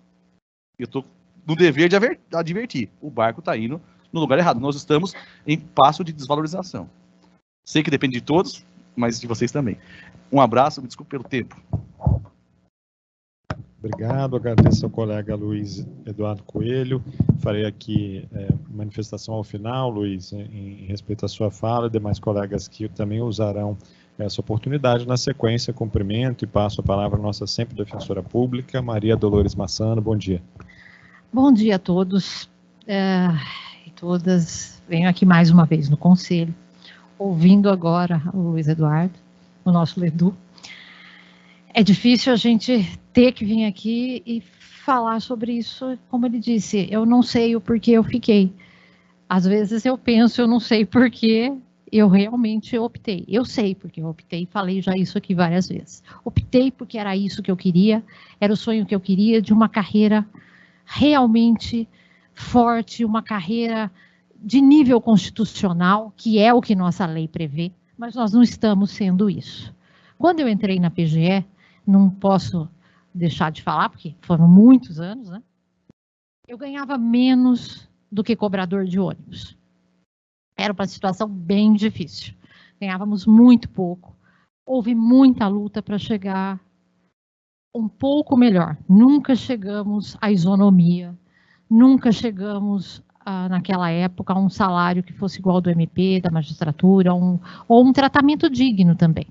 Eu estou no dever de advertir. O barco está indo no lugar errado. Nós estamos em passo de desvalorização. Sei que depende de todos, mas de vocês também. Um abraço, me desculpe pelo tempo. Obrigado, agradeço ao colega Luiz Eduardo Coelho. Farei aqui manifestação ao final, Luiz, em respeito à sua fala, e demais colegas que também usarão essa oportunidade. Na sequência, cumprimento e passo a palavra à nossa sempre defensora pública, Maria Dolores Massano. Bom dia. Bom dia a todos e todas. Venho aqui mais uma vez no Conselho, ouvindo agora o Luiz Eduardo, o nosso Ledu. É difícil a gente ter que vir aqui e falar sobre isso, como ele disse, eu não sei o porquê eu fiquei. Às vezes eu penso, eu não sei porquê eu realmente optei. Eu sei porque eu optei, falei já isso aqui várias vezes. Optei porque era isso que eu queria, era o sonho que eu queria de uma carreira realmente forte, uma carreira de nível constitucional, que é o que nossa lei prevê, mas nós não estamos sendo isso. Quando eu entrei na PGE, não posso deixar de falar, porque foram muitos anos, né? Eu ganhava menos do que cobrador de ônibus. Era uma situação bem difícil. Ganhávamos muito pouco. Houve muita luta para chegar um pouco melhor. Nunca chegamos à isonomia, nunca chegamos, naquela época, a um salário que fosse igual ao do MP, da magistratura, ou um tratamento digno também.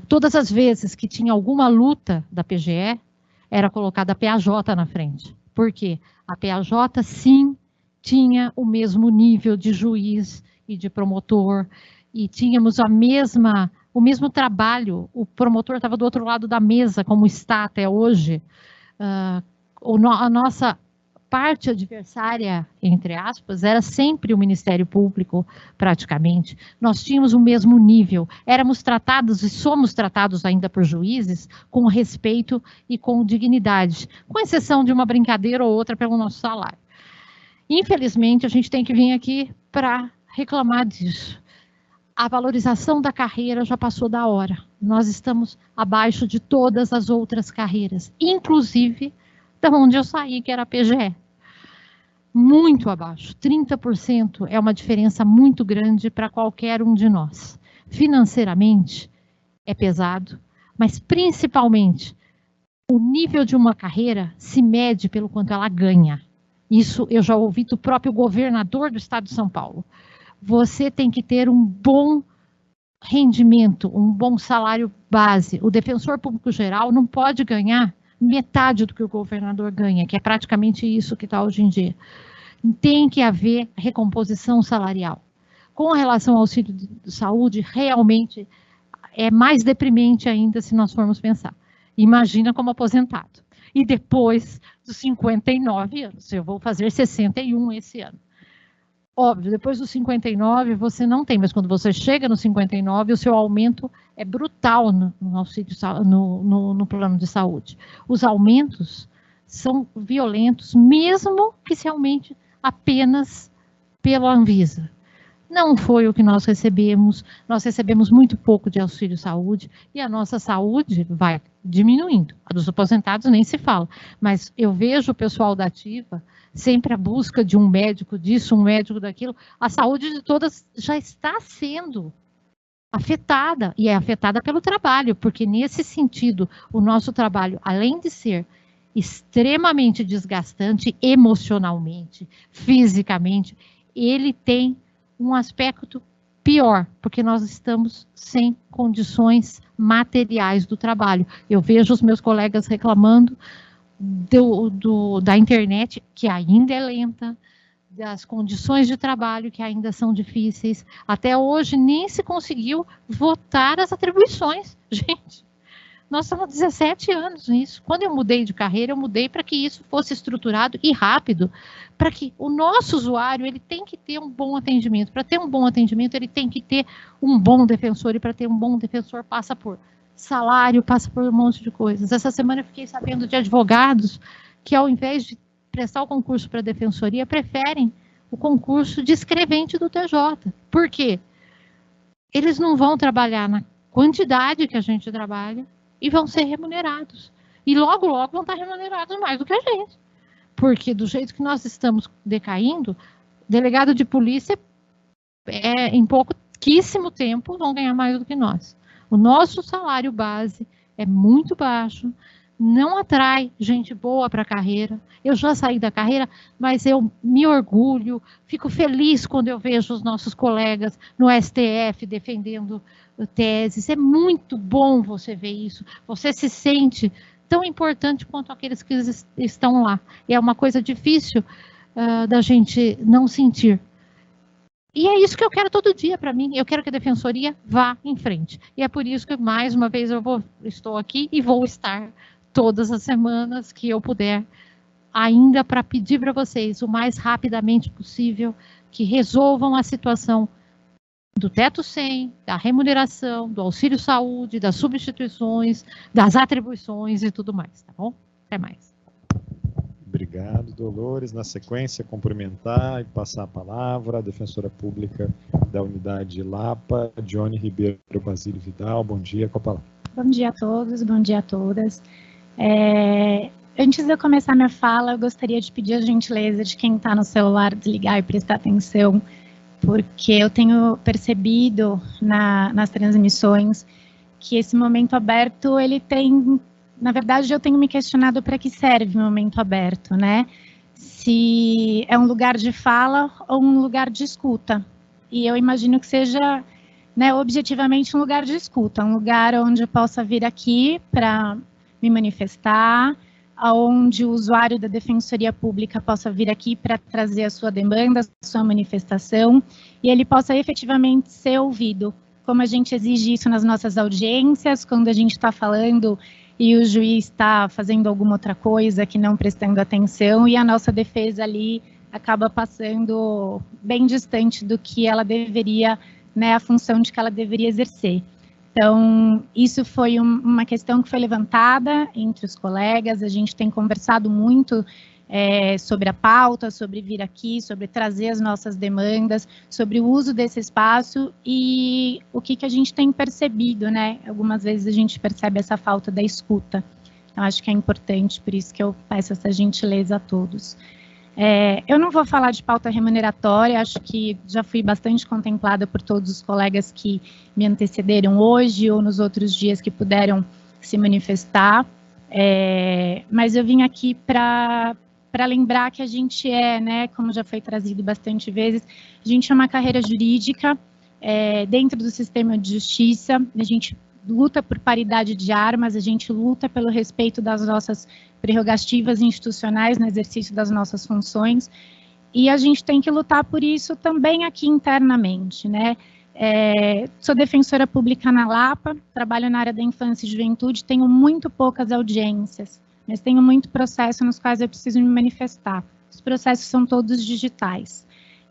Todas as vezes que tinha alguma luta da PGE, era colocada a PAJ na frente. Por quê? A PAJ, sim, tinha o mesmo nível de juiz e de promotor, e tínhamos o mesmo trabalho, o promotor estava do outro lado da mesa, como está até hoje. A nossa parte adversária, entre aspas, era sempre o Ministério Público, praticamente. Nós tínhamos o mesmo nível, éramos tratados e somos tratados ainda por juízes com respeito e com dignidade, com exceção de uma brincadeira ou outra pelo nosso salário. Infelizmente, a gente tem que vir aqui para reclamar disso. A valorização da carreira já passou da hora. Nós estamos abaixo de todas as outras carreiras, inclusive da onde eu saí, que era a PGE. Muito abaixo. 30% é uma diferença muito grande para qualquer um de nós. Financeiramente, é pesado, mas principalmente, o nível de uma carreira se mede pelo quanto ela ganha. Isso eu já ouvi do próprio governador do estado de São Paulo. Você tem que ter um bom rendimento, um bom salário base. O defensor público geral não pode ganhar metade do que o governador ganha, que é praticamente isso que está hoje em dia. Tem que haver recomposição salarial. Com relação ao auxílio de saúde, realmente é mais deprimente ainda se nós formos pensar. Imagina como aposentado. E depois dos 59 anos, eu vou fazer 61 esse ano. Óbvio, depois dos 59 você não tem, mas quando você chega nos 59, o seu aumento é brutal no auxílio, no plano de saúde. Os aumentos são violentos, mesmo que se aumente apenas pela Anvisa. Não foi o que nós recebemos muito pouco de auxílio saúde, e a nossa saúde vai diminuindo. A dos aposentados nem se fala, mas eu vejo o pessoal da ativa sempre à busca de um médico disso, um médico daquilo. A saúde de todas já está sendo afetada, e é afetada pelo trabalho, porque nesse sentido, o nosso trabalho, além de ser extremamente desgastante emocionalmente, fisicamente, ele tem um aspecto pior, porque nós estamos sem condições materiais do trabalho. Eu vejo os meus colegas reclamando da internet, que ainda é lenta, das condições de trabalho que ainda são difíceis. Até hoje nem se conseguiu votar as atribuições. Gente, nós estamos há 17 anos nisso. Quando eu mudei de carreira, eu mudei para que isso fosse estruturado e rápido, para que o nosso usuário ele tem que ter um bom atendimento. Para ter um bom atendimento, ele tem que ter um bom defensor, e para ter um bom defensor passa por salário, passa por um monte de coisas. Essa semana eu fiquei sabendo de advogados que, ao invés de prestar o concurso para a defensoria, preferem o concurso de escrevente do TJ. Por quê? Eles não vão trabalhar na quantidade que a gente trabalha e vão ser remunerados. E logo, logo vão estar remunerados mais do que a gente. Porque do jeito que nós estamos decaindo, delegado de polícia, em pouquíssimo tempo, vão ganhar mais do que nós. O nosso salário base é muito baixo, não atrai gente boa para a carreira. Eu já saí da carreira, mas eu me orgulho, fico feliz quando eu vejo os nossos colegas no STF defendendo teses. É muito bom você ver isso. Você se sente tão importante quanto aqueles que estão lá. E é uma coisa difícil da gente não sentir. E é isso que eu quero todo dia para mim. Eu quero que a defensoria vá em frente. E é por isso que, mais uma vez, estou aqui e vou estar todas as semanas que eu puder, ainda para pedir para vocês, o mais rapidamente possível, que resolvam a situação do teto 100, da remuneração, do auxílio saúde, das substituições, das atribuições e tudo mais, tá bom? Até mais. Obrigado, Dolores. Na sequência, cumprimentar e passar a palavra à defensora pública da unidade Lapa, Johnny Ribeiro Basílio Vidal. Bom dia, com a palavra. Bom dia a todos, bom dia a todas. Antes de eu começar minha fala, eu gostaria de pedir a gentileza de quem está no celular desligar e prestar atenção, porque eu tenho percebido nas transmissões que esse momento aberto, ele tem... Na verdade, eu tenho me questionado para que serve o momento aberto, né? Se é um lugar de fala ou um lugar de escuta. E eu imagino que seja, né, objetivamente um lugar de escuta, um lugar onde eu possa vir aqui para me manifestar, onde o usuário da Defensoria Pública possa vir aqui para trazer a sua demanda, a sua manifestação, e ele possa efetivamente ser ouvido, como a gente exige isso nas nossas audiências, quando a gente está falando e o juiz está fazendo alguma outra coisa que não prestando atenção, e a nossa defesa ali acaba passando bem distante do que ela deveria, né, a função de que ela deveria exercer. Então, isso foi uma questão que foi levantada entre os colegas, a gente tem conversado muito sobre a pauta, sobre vir aqui, sobre trazer as nossas demandas, sobre o uso desse espaço e o que a gente tem percebido, né? Algumas vezes a gente percebe essa falta da escuta. Então, acho que é importante, por isso que eu peço essa gentileza a todos. Eu não vou falar de pauta remuneratória, acho que já fui bastante contemplada por todos os colegas que me antecederam hoje ou nos outros dias que puderam se manifestar, mas eu vim aqui para lembrar que a gente né, como já foi trazido bastante vezes, a gente é uma carreira jurídica dentro do sistema de justiça, a gente luta por paridade de armas, a gente luta pelo respeito das nossas prerrogativas institucionais no exercício das nossas funções, e a gente tem que lutar por isso também aqui internamente, né? Sou defensora pública na Lapa, trabalho na área da infância e juventude, tenho muito poucas audiências, mas tenho muito processo nos quais eu preciso me manifestar. Os processos são todos digitais.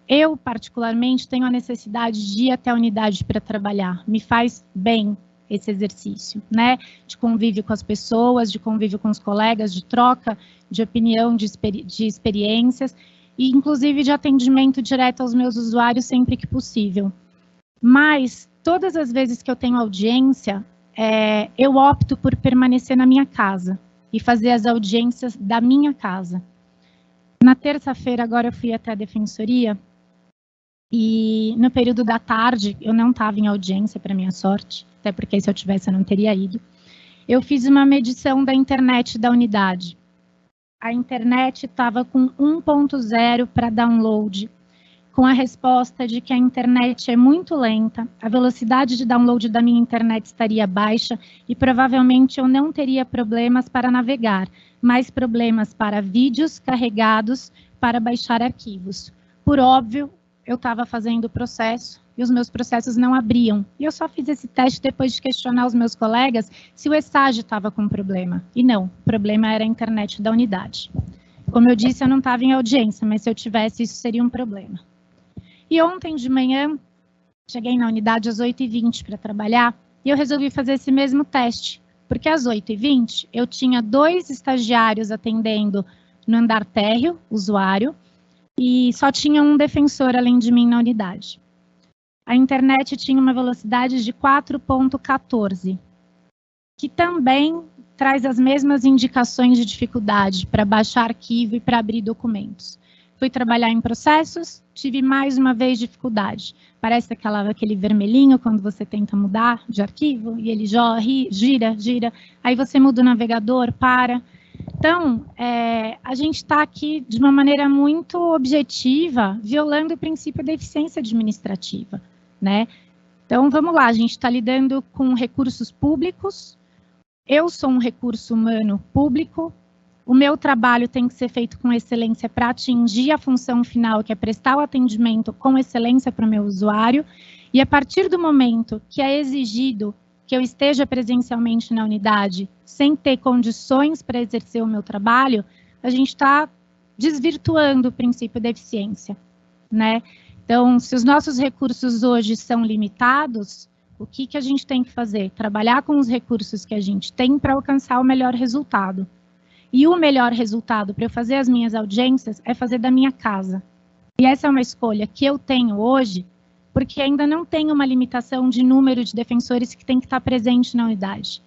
Eu, particularmente, tenho a necessidade de ir até a unidade para trabalhar, me faz bem esse exercício, né, de convívio com as pessoas, de convívio com os colegas, de troca de opinião, de experiências, e inclusive de atendimento direto aos meus usuários sempre que possível. Mas, todas as vezes que eu tenho audiência, eu opto por permanecer na minha casa e fazer as audiências da minha casa. Na terça-feira, agora eu fui até a defensoria, e no período da tarde, eu não estava em audiência, para minha sorte, até porque se eu tivesse eu não teria ido. Eu fiz uma medição da internet da unidade. A internet estava com 1.0 para download, com a resposta de que a internet é muito lenta, a velocidade de download da minha internet estaria baixa e provavelmente eu não teria problemas para navegar, mas problemas para vídeos carregados para baixar arquivos. Por óbvio, eu estava fazendo o processo e os meus processos não abriam. E eu só fiz esse teste depois de questionar os meus colegas se o ESAG estava com problema. E não, o problema era a internet da unidade. Como eu disse, eu não estava em audiência, mas se eu tivesse, isso seria um problema. E ontem de manhã, cheguei na unidade às 8h20 para trabalhar e eu resolvi fazer esse mesmo teste, porque às 8h20 eu tinha 2 estagiários atendendo no andar térreo, usuário, e só tinha um defensor além de mim na unidade. A internet tinha uma velocidade de 4.14, que também traz as mesmas indicações de dificuldade para baixar arquivo e para abrir documentos. Fui trabalhar em processos, tive mais uma vez dificuldade. Parece aquele vermelhinho quando você tenta mudar de arquivo e ele gira, aí você muda o navegador, para. Então, a gente está aqui de uma maneira muito objetiva, violando o princípio da eficiência administrativa, né? Então, vamos lá, a gente está lidando com recursos públicos, eu sou um recurso humano público, o meu trabalho tem que ser feito com excelência para atingir a função final, que é prestar o atendimento com excelência para o meu usuário, e a partir do momento que é exigido que eu esteja presencialmente na unidade, sem ter condições para exercer o meu trabalho, a gente está desvirtuando o princípio da eficiência, né? Então, se os nossos recursos hoje são limitados, o que a gente tem que fazer? Trabalhar com os recursos que a gente tem para alcançar o melhor resultado. E o melhor resultado para eu fazer as minhas audiências é fazer da minha casa. E essa é uma escolha que eu tenho hoje, porque ainda não tem uma limitação de número de defensores que tem que estar presente na unidade,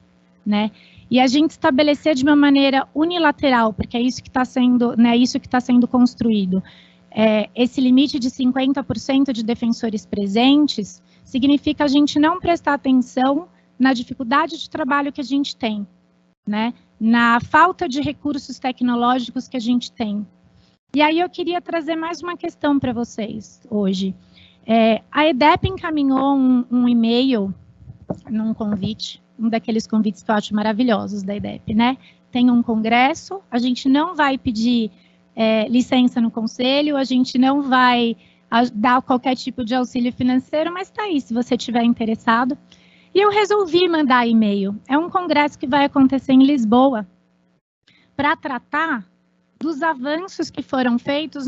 né? E a gente estabelecer de uma maneira unilateral, porque é isso que está sendo, né, isso que está sendo construído, esse limite de 50% de defensores presentes, significa a gente não prestar atenção na dificuldade de trabalho que a gente tem, né? Na falta de recursos tecnológicos que a gente tem. E aí eu queria trazer mais uma questão para vocês hoje. A EDEP encaminhou um e-mail num convite, um daqueles convites que eu acho maravilhosos da EDEP, né? Tem um congresso, a gente não vai pedir licença no conselho, a gente não vai dar qualquer tipo de auxílio financeiro, mas está aí, se você estiver interessado. E eu resolvi mandar e-mail. É um congresso que vai acontecer em Lisboa para tratar dos avanços que foram feitos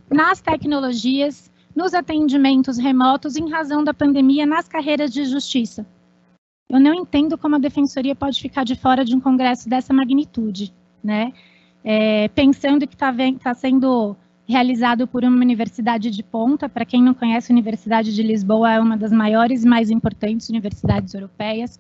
nas tecnologias, nos atendimentos remotos em razão da pandemia nas carreiras de justiça. Eu não entendo como a defensoria pode ficar de fora de um congresso dessa magnitude, né? pensando que está sendo realizado por uma universidade de ponta. Para quem não conhece, a Universidade de Lisboa é uma das maiores e mais importantes universidades europeias.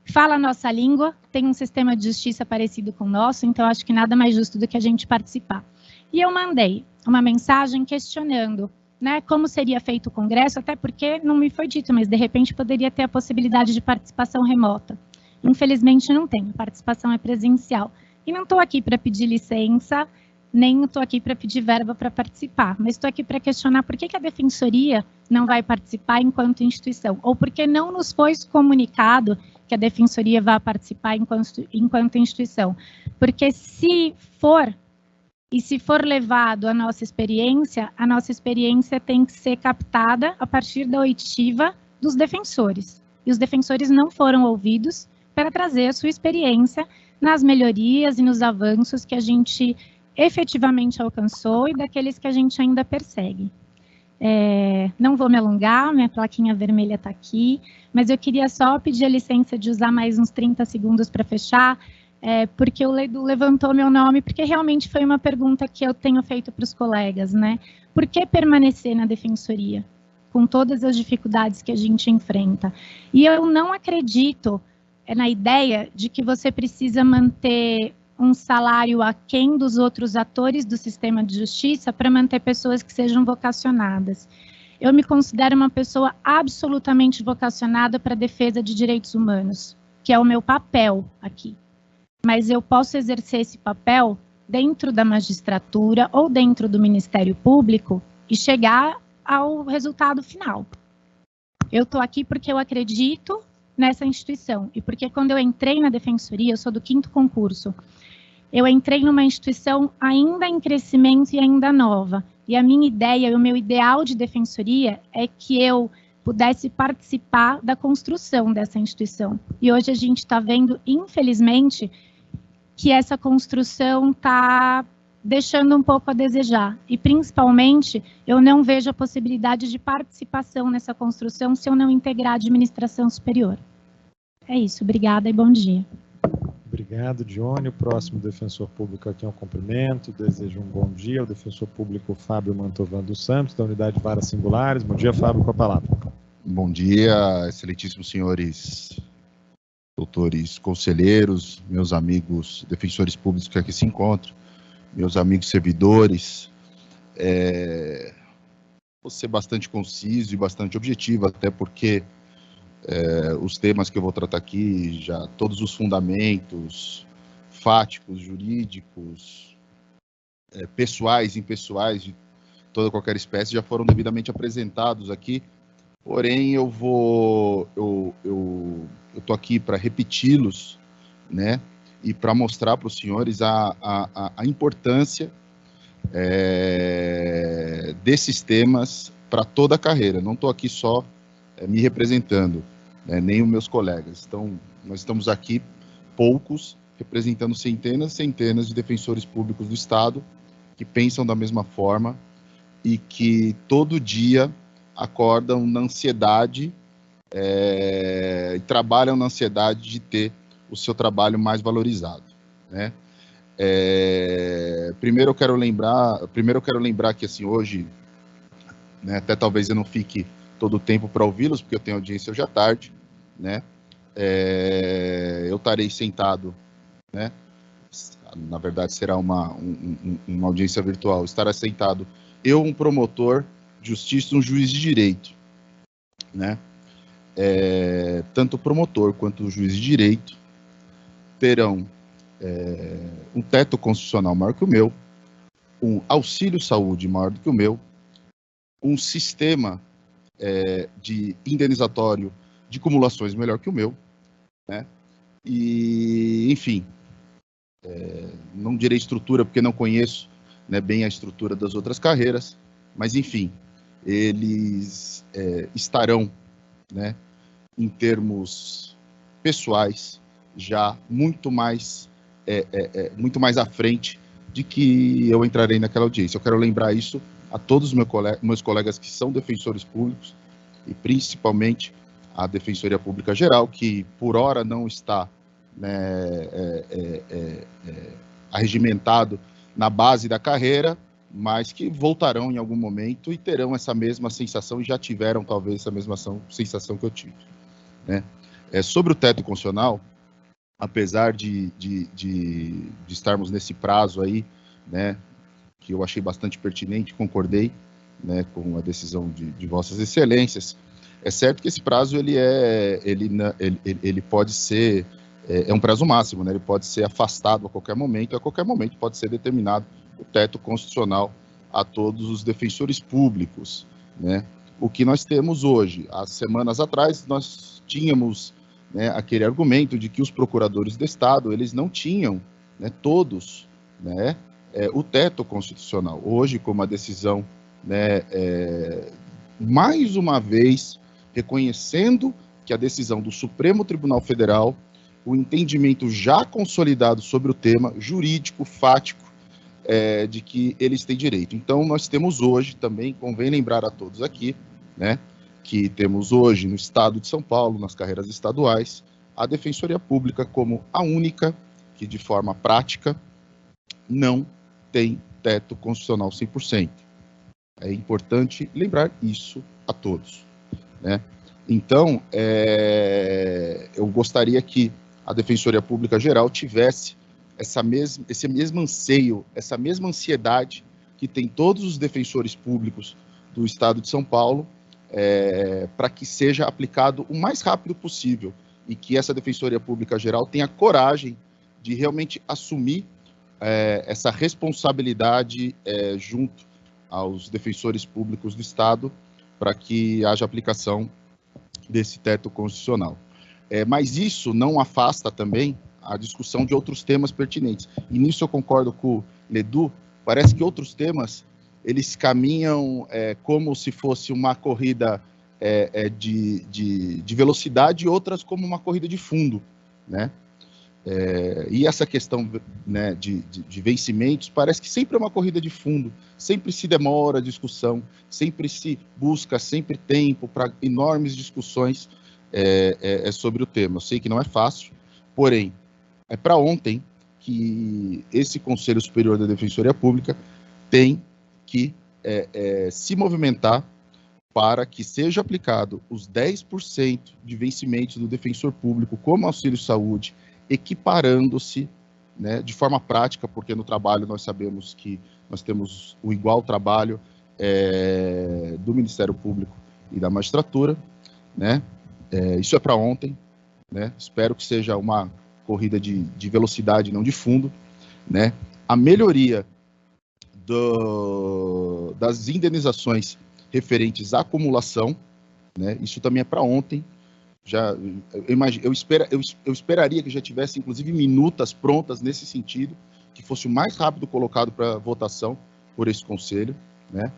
Fala a nossa língua, tem um sistema de justiça parecido com o nosso, então acho que nada mais justo do que a gente participar. E eu mandei uma mensagem questionando, né, como seria feito o congresso, até porque não me foi dito, mas de repente poderia ter a possibilidade de participação remota. Infelizmente não tem, a participação é presencial. E não estou aqui para pedir licença, nem estou aqui para pedir verba para participar, mas estou aqui para questionar por que a Defensoria não vai participar enquanto instituição, ou por que não nos foi comunicado que a Defensoria vai participar enquanto instituição. Porque se for levado a nossa experiência tem que ser captada a partir da oitiva dos defensores. E os defensores não foram ouvidos para trazer a sua experiência nas melhorias e nos avanços que a gente efetivamente alcançou e daqueles que a gente ainda persegue. Não vou me alongar, minha plaquinha vermelha está aqui, mas eu queria só pedir a licença de usar mais uns 30 segundos para fechar, porque o Ledu levantou meu nome, porque realmente foi uma pergunta que eu tenho feito para os colegas, né? Por que permanecer na Defensoria, com todas as dificuldades que a gente enfrenta? E eu não acredito na ideia de que você precisa manter um salário aquém dos outros atores do sistema de justiça para manter pessoas que sejam vocacionadas. Eu me considero uma pessoa absolutamente vocacionada para a defesa de direitos humanos, que é o meu papel aqui. Mas eu posso exercer esse papel dentro da magistratura ou dentro do Ministério Público e chegar ao resultado final. Eu estou aqui porque eu acredito nessa instituição e porque quando eu entrei na Defensoria, eu sou do 5º concurso, eu entrei numa instituição ainda em crescimento e ainda nova. E a minha ideia, o meu ideal de defensoria é que eu pudesse participar da construção dessa instituição. E hoje a gente está vendo, infelizmente, que essa construção está deixando um pouco a desejar. E, principalmente, eu não vejo a possibilidade de participação nessa construção se eu não integrar a administração superior. É isso. Obrigada e bom dia. Obrigado, Dione. O próximo defensor público aqui é um cumprimento. Desejo um bom dia. O defensor público Fábio Mantovan dos Santos, da Unidade Varas Singulares. Bom dia, Fábio, com a palavra. Bom dia, excelentíssimos senhores doutores conselheiros, meus amigos defensores públicos que aqui se encontram, meus amigos servidores. Vou ser bastante conciso e bastante objetivo, até porque os temas que eu vou tratar aqui, já todos os fundamentos fáticos, jurídicos, pessoais, impessoais, de toda qualquer espécie, já foram devidamente apresentados aqui. Porém, eu tô aqui para repeti-los, né, e para mostrar para os senhores a importância desses temas para toda a carreira. Não estou aqui só me representando, nem os meus colegas. Então, nós estamos aqui, poucos, representando centenas de defensores públicos do Estado que pensam da mesma forma e que todo dia acordam na ansiedade e trabalham na ansiedade de ter o seu trabalho mais valorizado, né? Primeiro eu quero lembrar que assim, hoje, né, até talvez eu não fique todo o tempo para ouvi-los, porque eu tenho audiência hoje à tarde, né? Eu estarei sentado, né? Na verdade será uma audiência virtual. Estará sentado eu, um promotor de justiça, um juiz de direito, né? Tanto o promotor quanto o juiz de direito terão um teto constitucional maior que o meu, um auxílio saúde maior do que o meu, um sistema de indenizatório de cumulações melhor que o meu, né? E, enfim, não direi estrutura porque não conheço, né, bem a estrutura das outras carreiras, mas, enfim, eles estarão, né, em termos pessoais, já muito mais à frente de que eu entrarei naquela audiência. Eu quero lembrar isso a todos os meus colegas que são defensores públicos, e principalmente a Defensoria Pública Geral, que por hora não está, né, arregimentado na base da carreira, mas que voltarão em algum momento e terão essa mesma sensação, e já tiveram talvez essa mesma sensação que eu tive, né? Sobre o teto constitucional, apesar de estarmos nesse prazo aí, né, que eu achei bastante pertinente, concordei, né, com a decisão de vossas excelências, é certo que esse prazo ele pode ser, é um prazo máximo, né, ele pode ser afastado a qualquer momento pode ser determinado o teto constitucional a todos os defensores públicos, né. O que nós temos hoje, há semanas atrás, nós tínhamos, né, aquele argumento de que os procuradores do Estado, eles não tinham, né, todos, né, o teto constitucional. Hoje, com uma decisão, né, mais uma vez, reconhecendo que a decisão do Supremo Tribunal Federal, o entendimento já consolidado sobre o tema jurídico, fático, de que eles têm direito. Então, nós temos hoje, também convém lembrar a todos aqui, né, que temos hoje no Estado de São Paulo, nas carreiras estaduais, a Defensoria Pública como a única que, de forma prática, não tem teto constitucional 100%. É importante lembrar isso a todos, né? Então, eu gostaria que a Defensoria Pública Geral tivesse esse mesmo anseio, essa mesma ansiedade que tem todos os defensores públicos do Estado de São Paulo, para que seja aplicado o mais rápido possível e que essa Defensoria Pública Geral tenha coragem de realmente assumir essa responsabilidade junto aos defensores públicos do Estado, para que haja aplicação desse teto constitucional. Mas isso não afasta também a discussão de outros temas pertinentes. E nisso eu concordo com o Ledu, parece que outros temas, eles caminham como se fosse uma corrida de velocidade e outras como uma corrida de fundo, né? E essa questão, né, de vencimentos parece que sempre é uma corrida de fundo, sempre se demora a discussão, sempre se busca sempre tempo para enormes discussões sobre o tema. Eu sei que não é fácil, porém, é para ontem que esse Conselho Superior da Defensoria Pública tem que se movimentar para que seja aplicado os 10% de vencimentos do defensor público como auxílio-saúde, equiparando-se, né, de forma prática, porque no trabalho nós sabemos que nós temos o igual trabalho do Ministério Público e da magistratura, né? Isso é para ontem, né? Espero que seja uma corrida de velocidade, não de fundo, né? A melhoria das indenizações referentes à acumulação, né? Isso também é para ontem. Eu esperaria que já tivesse, inclusive, minutas prontas nesse sentido, que fosse o mais rápido colocado para votação por esse conselho, né?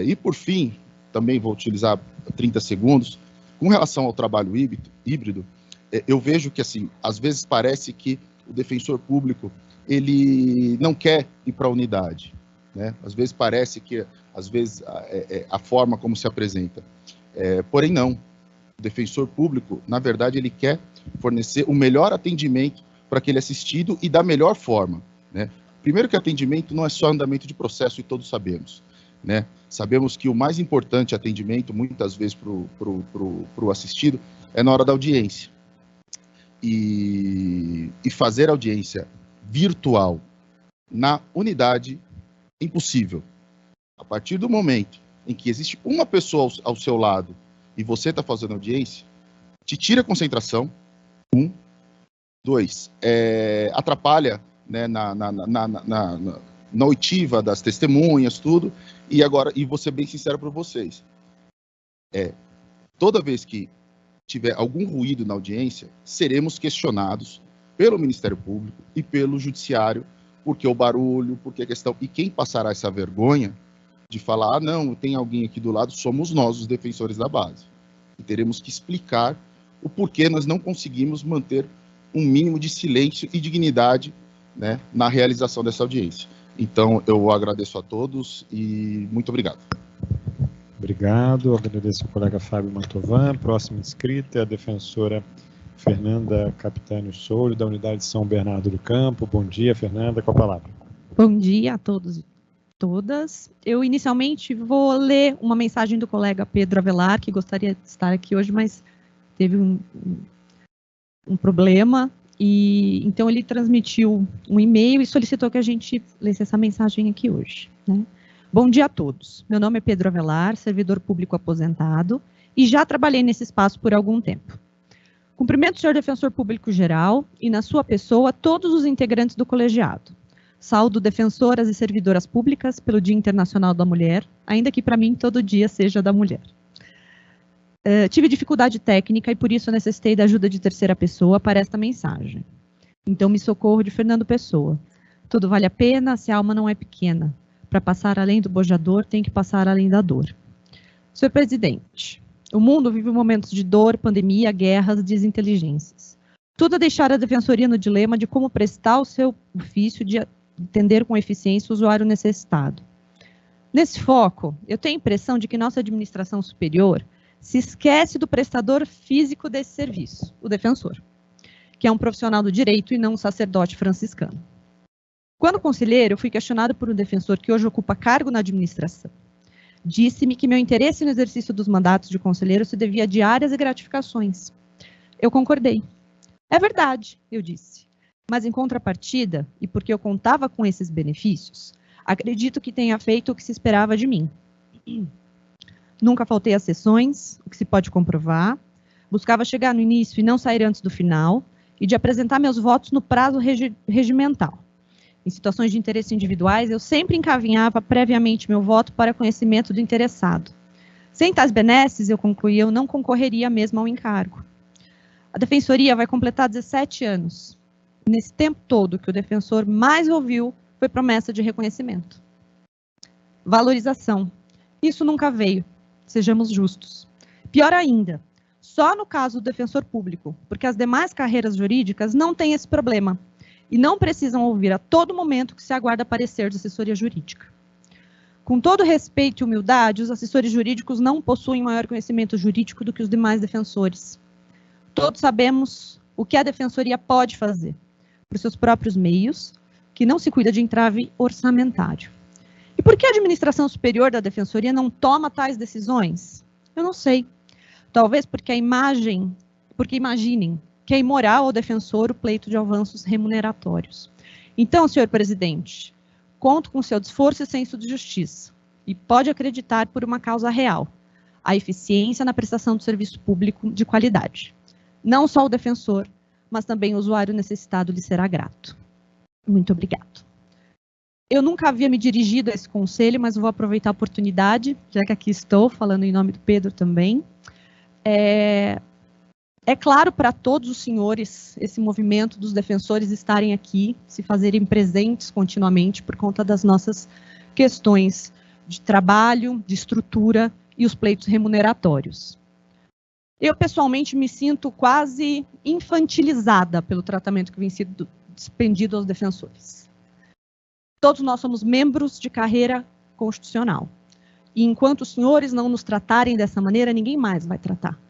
E, por fim, também vou utilizar 30 segundos, com relação ao trabalho híbrido, eu vejo que, assim, às vezes parece que o defensor público, ele não quer ir para a unidade, né? Às vezes parece que, a forma como se apresenta. Porém, não. O defensor público, na verdade, ele quer fornecer o melhor atendimento para aquele assistido e da melhor forma, né? Primeiro que atendimento não é só andamento de processo, e todos sabemos, né? Sabemos que o mais importante atendimento, muitas vezes, para o assistido, é na hora da audiência. E fazer audiência virtual na unidade é impossível. A partir do momento em que existe uma pessoa ao seu lado e você está fazendo audiência, te tira a concentração, 1. 2, atrapalha, né, na oitiva das testemunhas, tudo, e vou ser bem sincero para vocês, toda vez que tiver algum ruído na audiência, seremos questionados pelo Ministério Público e pelo Judiciário, porque o barulho, porque a questão, e quem passará essa vergonha de falar, não, tem alguém aqui do lado, somos nós, os defensores da base. E teremos que explicar o porquê nós não conseguimos manter um mínimo de silêncio e dignidade, né, na realização dessa audiência. Então, eu agradeço a todos e muito obrigado. Obrigado, agradeço ao colega Fábio Mantovan. Próxima inscrita é a defensora Fernanda Capitânio Souro, da Unidade de São Bernardo do Campo. Bom dia, Fernanda, com a palavra. Bom dia a todos e todas. Eu inicialmente vou ler uma mensagem do colega Pedro Avelar, que gostaria de estar aqui hoje, mas teve um problema, e então ele transmitiu um e-mail e solicitou que a gente lesse essa mensagem aqui hoje, né? Bom dia a todos. Meu nome é Pedro Avelar, servidor público aposentado, e já trabalhei nesse espaço por algum tempo. Cumprimento o senhor defensor público geral e, na sua pessoa, todos os integrantes do colegiado. Saúdo defensoras e servidoras públicas pelo Dia Internacional da Mulher, ainda que para mim todo dia seja da mulher. Tive dificuldade técnica e por isso necessitei da ajuda de terceira pessoa para esta mensagem. Então me socorro de Fernando Pessoa. Tudo vale a pena se a alma não é pequena. Para passar além do bojador, tem que passar além da dor. Senhor presidente, o mundo vive momentos de dor, pandemia, guerras, desinteligências. Tudo a deixar a defensoria no dilema de como prestar o seu ofício de atender com eficiência o usuário necessitado. Nesse foco, eu tenho a impressão de que nossa administração superior se esquece do prestador físico desse serviço, o defensor, que é um profissional do direito e não um sacerdote franciscano. Quando conselheiro, eu fui questionado por um defensor que hoje ocupa cargo na administração. Disse-me que meu interesse no exercício dos mandatos de conselheiro se devia a diárias e gratificações. Eu concordei. É verdade, eu disse. Mas em contrapartida, e porque eu contava com esses benefícios, acredito que tenha feito o que se esperava de mim. Nunca faltei às sessões, o que se pode comprovar. Buscava chegar no início e não sair antes do final, e de apresentar meus votos no prazo regimental. Em situações de interesse individuais, eu sempre encaminhava previamente meu voto para conhecimento do interessado. Sem tais benesses, eu concluí, eu não concorreria mesmo ao encargo. A defensoria vai completar 17 anos. Nesse tempo todo, o que o defensor mais ouviu foi promessa de reconhecimento. Valorização. Isso nunca veio. Sejamos justos. Pior ainda, só no caso do defensor público, porque as demais carreiras jurídicas não têm esse problema e não precisam ouvir a todo momento que se aguarda parecer de assessoria jurídica. Com todo respeito e humildade, os assessores jurídicos não possuem maior conhecimento jurídico do que os demais defensores. Todos sabemos o que a defensoria pode fazer por seus próprios meios, que não se cuida de entrave orçamentário. E por que a administração superior da defensoria não toma tais decisões? Eu não sei. Talvez porque imaginem que é imoral ao defensor o pleito de avanços remuneratórios. Então, senhor presidente, conto com seu esforço e senso de justiça, e pode acreditar por uma causa real, a eficiência na prestação do serviço público de qualidade. Não só o defensor, mas também o usuário necessitado lhe será grato. Muito obrigado. Eu nunca havia me dirigido a esse conselho, mas vou aproveitar a oportunidade, já que aqui estou, falando em nome do Pedro também. É claro para todos os senhores esse movimento dos defensores estarem aqui, se fazerem presentes continuamente por conta das nossas questões de trabalho, de estrutura e os pleitos remuneratórios. Eu, pessoalmente, me sinto quase infantilizada pelo tratamento que vem sido dispendido aos defensores. Todos nós somos membros de carreira constitucional. E enquanto os senhores não nos tratarem dessa maneira, ninguém mais vai tratar.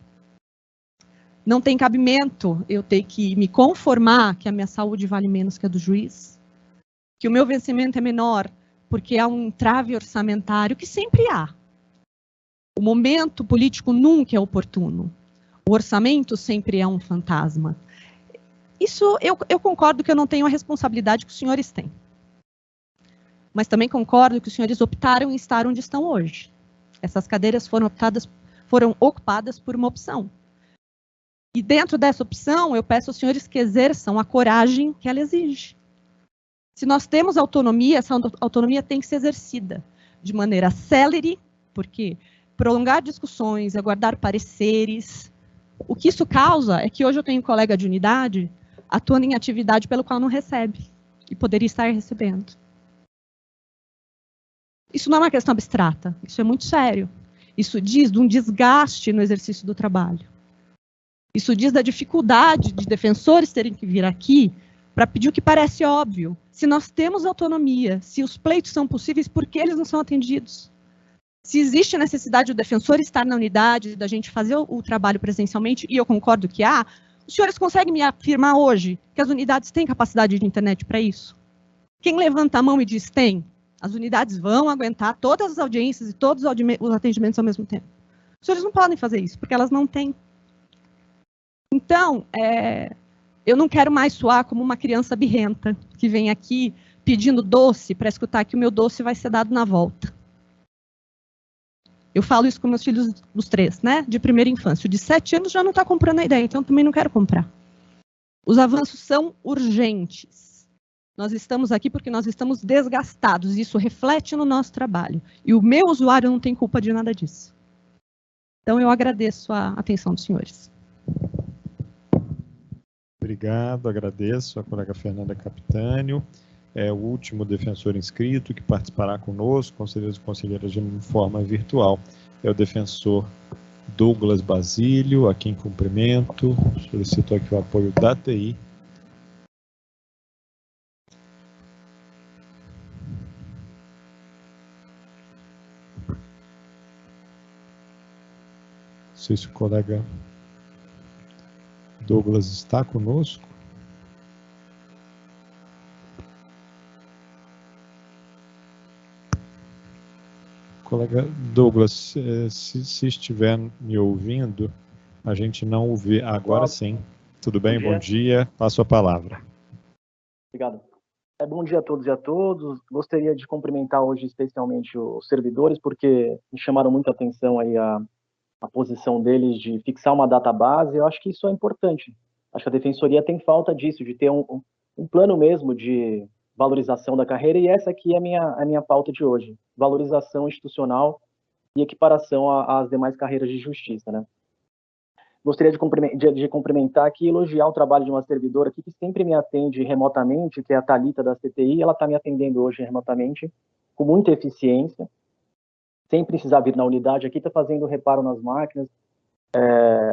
Não tem cabimento eu ter que me conformar que a minha saúde vale menos que a do juiz, que o meu vencimento é menor porque há um entrave orçamentário, que sempre há. O momento político nunca é oportuno. O orçamento sempre é um fantasma. Isso eu concordo que eu não tenho a responsabilidade que os senhores têm. Mas também concordo que os senhores optaram em estar onde estão hoje. Essas cadeiras foram ocupadas por uma opção. E dentro dessa opção, eu peço aos senhores que exerçam a coragem que ela exige. Se nós temos autonomia, essa autonomia tem que ser exercida de maneira célere, porque prolongar discussões, aguardar pareceres, o que isso causa é que hoje eu tenho um colega de unidade atuando em atividade pelo qual não recebe, e poderia estar recebendo. Isso não é uma questão abstrata, isso é muito sério. Isso diz de um desgaste no exercício do trabalho. Isso diz da dificuldade de defensores terem que vir aqui para pedir o que parece óbvio. Se nós temos autonomia, se os pleitos são possíveis, por que eles não são atendidos? Se existe a necessidade do defensor estar na unidade, da gente fazer o trabalho presencialmente, e eu concordo que há, Os senhores conseguem me afirmar hoje que as unidades têm capacidade de internet para isso? Quem levanta a mão e diz tem, as unidades vão aguentar todas as audiências e todos os atendimentos ao mesmo tempo. Os senhores não podem fazer isso, porque elas não têm. Então, eu não quero mais soar como uma criança birrenta, que vem aqui pedindo doce para escutar que o meu doce vai ser dado na volta. Eu falo isso com meus filhos, os 3, né, de primeira infância. O de 7 anos já não está comprando a ideia, então eu também não quero comprar. Os avanços são urgentes. Nós estamos aqui porque nós estamos desgastados, isso reflete no nosso trabalho. E o meu usuário não tem culpa de nada disso. Então, eu agradeço a atenção dos senhores. Obrigado, agradeço a colega Fernanda Capitânio. É o último defensor inscrito que participará conosco, conselheiros e conselheiras, de forma virtual. É o defensor Douglas Basílio, a quem cumprimento. Solicito aqui o apoio da TI. Não sei se o colega Douglas está conosco. Colega Douglas, se estiver me ouvindo, a gente não o vê. Agora sim. Tudo bem? Bom dia. Passo a palavra. Obrigado. Bom dia a todos e a todos. Gostaria de cumprimentar hoje especialmente os servidores, porque me chamaram muita atenção aí a posição deles de fixar uma database. Eu acho que isso é importante. Acho que a Defensoria tem falta disso, de ter um plano mesmo de valorização da carreira, e essa aqui é a minha pauta de hoje, valorização institucional e equiparação às demais carreiras de justiça, né? Gostaria de cumprimentar aqui e elogiar o trabalho de uma servidora aqui que sempre me atende remotamente, que é a Thalita da CTI. Ela está me atendendo hoje remotamente, com muita eficiência, sem precisar vir na unidade. Aqui está fazendo reparo nas máquinas,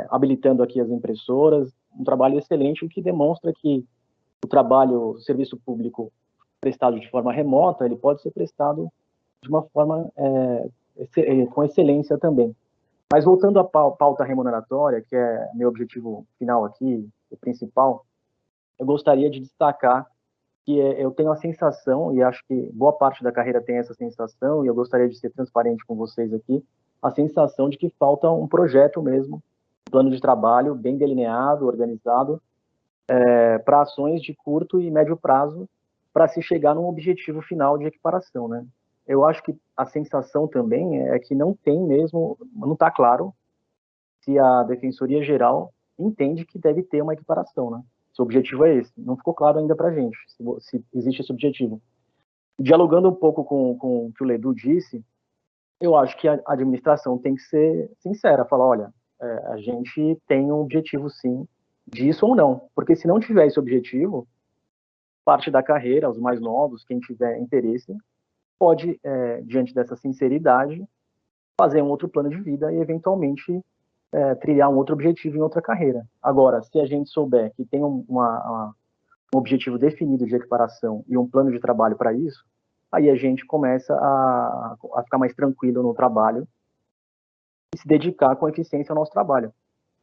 habilitando aqui as impressoras, um trabalho excelente, o que demonstra que o serviço público prestado de forma remota, ele pode ser prestado de uma forma com excelência também. Mas voltando à pauta remuneratória, que é meu objetivo final aqui, o principal, eu gostaria de destacar que eu tenho a sensação, e acho que boa parte da carreira tem essa sensação, e eu gostaria de ser transparente com vocês aqui, a sensação de que falta um projeto mesmo, um plano de trabalho bem delineado, organizado, para ações de curto e médio prazo, para se chegar num objetivo final de equiparação, né? Eu acho que a sensação também é que não tem mesmo, não está claro se a Defensoria Geral entende que deve ter uma equiparação, né? Se o objetivo é esse. Não ficou claro ainda para a gente se existe esse objetivo. Dialogando um pouco com o que o Ledu disse, eu acho que a administração tem que ser sincera, falar, olha, a gente tem um objetivo sim, disso ou não, porque se não tiver esse objetivo, parte da carreira, os mais novos, quem tiver interesse, pode, diante dessa sinceridade, fazer um outro plano de vida e, eventualmente, trilhar um outro objetivo em outra carreira. Agora, se a gente souber que tem um objetivo definido de equiparação e um plano de trabalho para isso, aí a gente começa a ficar mais tranquilo no trabalho e se dedicar com eficiência ao nosso trabalho.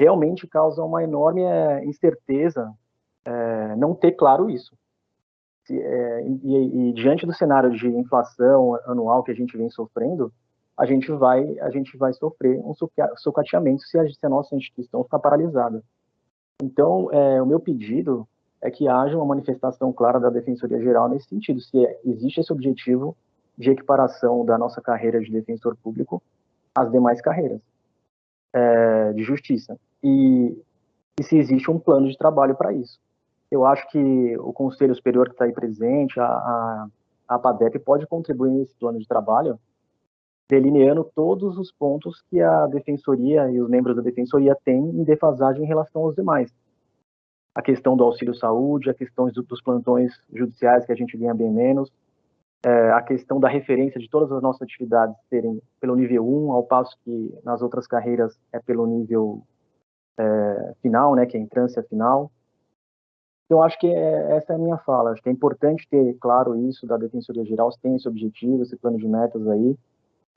Realmente causa uma enorme incerteza não ter claro isso. E diante do cenário de inflação anual que a gente vem sofrendo, a gente vai sofrer um sucateamento se a nossa instituição ficar paralisada. Então, o meu pedido é que haja uma manifestação clara da Defensoria Geral nesse sentido, se existe esse objetivo de equiparação da nossa carreira de defensor público às demais carreiras de justiça, e se existe um plano de trabalho para isso. Eu acho que o Conselho Superior que está aí presente, a APADEP, pode contribuir nesse plano de trabalho, delineando todos os pontos que a Defensoria e os membros da Defensoria têm em defasagem em relação aos demais. A questão do auxílio-saúde, a questão dos plantões judiciais, que a gente ganha bem menos, a questão da referência de todas as nossas atividades serem pelo nível 1, ao passo que nas outras carreiras é pelo nível final, né, que é a entrância final. Então, acho que essa é a minha fala. Acho que é importante ter claro isso da Defensoria Geral, se tem esse objetivo, esse plano de metas aí,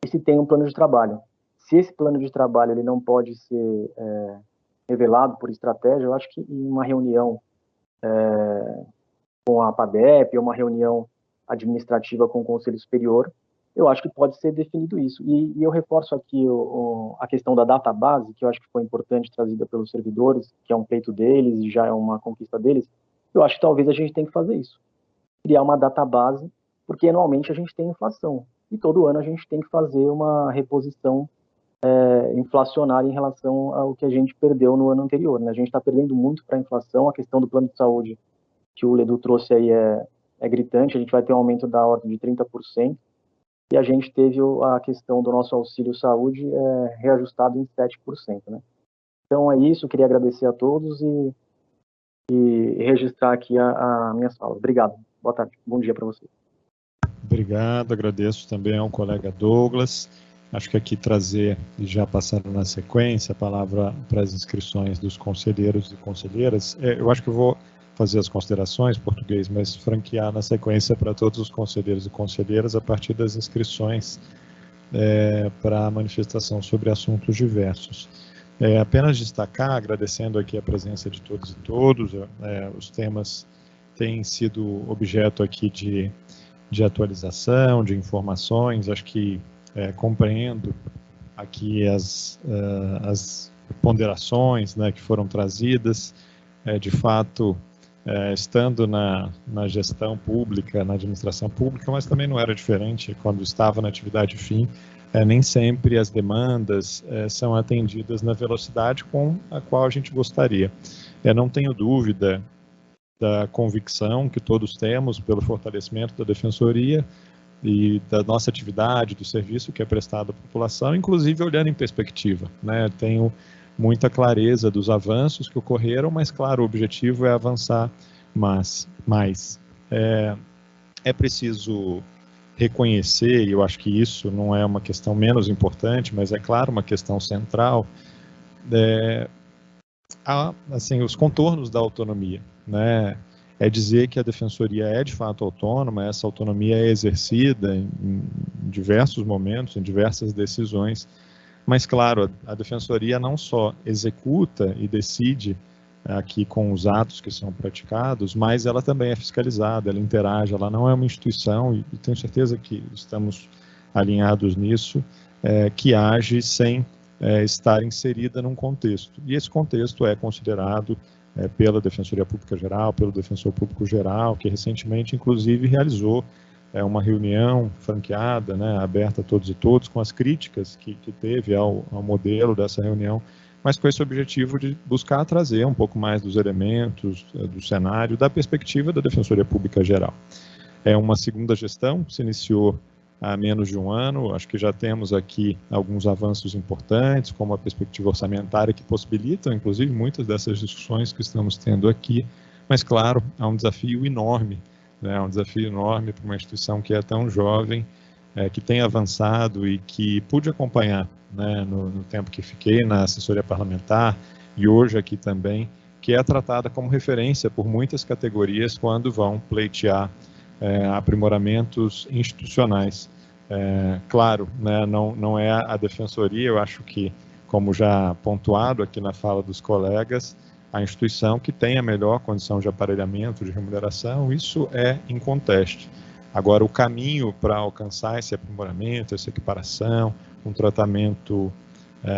e se tem um plano de trabalho. Se esse plano de trabalho ele não pode ser revelado por estratégia, eu acho que em uma reunião com a PADEP, ou uma reunião administrativa com o Conselho Superior, eu acho que pode ser definido isso. E eu reforço aqui a questão da database, que eu acho que foi importante, trazida pelos servidores, que é um pleito deles e já é uma conquista deles. Eu acho que talvez a gente tenha que fazer isso. Criar uma database, porque anualmente a gente tem inflação. E todo ano a gente tem que fazer uma reposição inflacionária em relação ao que a gente perdeu no ano anterior, né? A gente está perdendo muito para a inflação. A questão do plano de saúde que o Ledu trouxe aí é gritante. A gente vai ter um aumento da ordem de 30%, e a gente teve a questão do nosso auxílio saúde reajustado em 7%, né? Então é isso, eu queria agradecer a todos e registrar aqui a minha fala. Obrigado, boa tarde, bom dia para vocês. Obrigado, agradeço também ao colega Douglas. Acho que aqui trazer, e já passando na sequência, a palavra para as inscrições dos conselheiros e conselheiras. Eu acho que eu vou fazer as considerações, português, mas franquear na sequência para todos os conselheiros e conselheiras a partir das inscrições para a manifestação sobre assuntos diversos. Apenas destacar, agradecendo aqui a presença de todos e todos, os temas têm sido objeto aqui de atualização, de informações. Acho que compreendo aqui as ponderações, né, que foram trazidas. De fato, estando na gestão pública, na administração pública, mas também não era diferente quando estava na atividade fim, nem sempre as demandas são atendidas na velocidade com a qual a gente gostaria. Não tenho dúvida da convicção que todos temos pelo fortalecimento da Defensoria e da nossa atividade, do serviço que é prestado à população, inclusive olhando em perspectiva, né? Tenho muita clareza dos avanços que ocorreram, mas, claro, o objetivo é avançar mais. É preciso reconhecer, e eu acho que isso não é uma questão menos importante, mas é, claro, uma questão central, assim, os contornos da autonomia, né? É dizer que a Defensoria é, de fato, autônoma, essa autonomia é exercida em diversos momentos, em diversas decisões, mas, claro, a Defensoria não só executa e decide aqui com os atos que são praticados, mas ela também é fiscalizada, ela interage, ela não é uma instituição, e tenho certeza que estamos alinhados nisso, que age sem estar inserida num contexto. E esse contexto é considerado pela Defensoria Pública Geral, pelo Defensor Público Geral, que recentemente, inclusive, realizou uma reunião franqueada, né, aberta a todos e todos, com as críticas que teve ao modelo dessa reunião, mas com esse objetivo de buscar trazer um pouco mais dos elementos, do cenário, da perspectiva da Defensoria Pública Geral. É uma segunda gestão, se iniciou há menos de um ano, acho que já temos aqui alguns avanços importantes, como a perspectiva orçamentária, que possibilitam, inclusive, muitas dessas discussões que estamos tendo aqui, mas, claro, há um desafio enorme, né, um desafio enorme para uma instituição que é tão jovem, que tem avançado e que pude acompanhar, né, no tempo que fiquei na assessoria parlamentar e hoje aqui também, que é tratada como referência por muitas categorias quando vão pleitear aprimoramentos institucionais. Claro, né, não é a Defensoria, eu acho que, como já pontuado aqui na fala dos colegas, a instituição que tem a melhor condição de aparelhamento, de remuneração, isso é inconteste. Agora, o caminho para alcançar esse aprimoramento, essa equiparação, um tratamento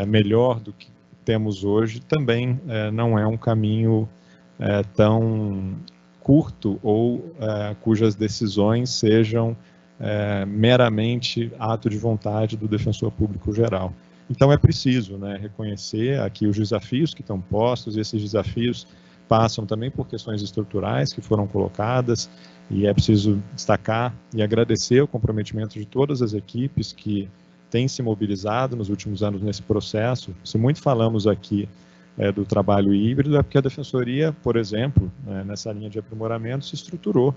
melhor do que temos hoje, também não é um caminho tão curto ou cujas decisões sejam meramente ato de vontade do Defensor Público Geral. Então é preciso, né, reconhecer aqui os desafios que estão postos, e esses desafios passam também por questões estruturais que foram colocadas, e é preciso destacar e agradecer o comprometimento de todas as equipes que têm se mobilizado nos últimos anos nesse processo. Se muito falamos aqui do trabalho híbrido, é porque a Defensoria, por exemplo, nessa linha de aprimoramento, se estruturou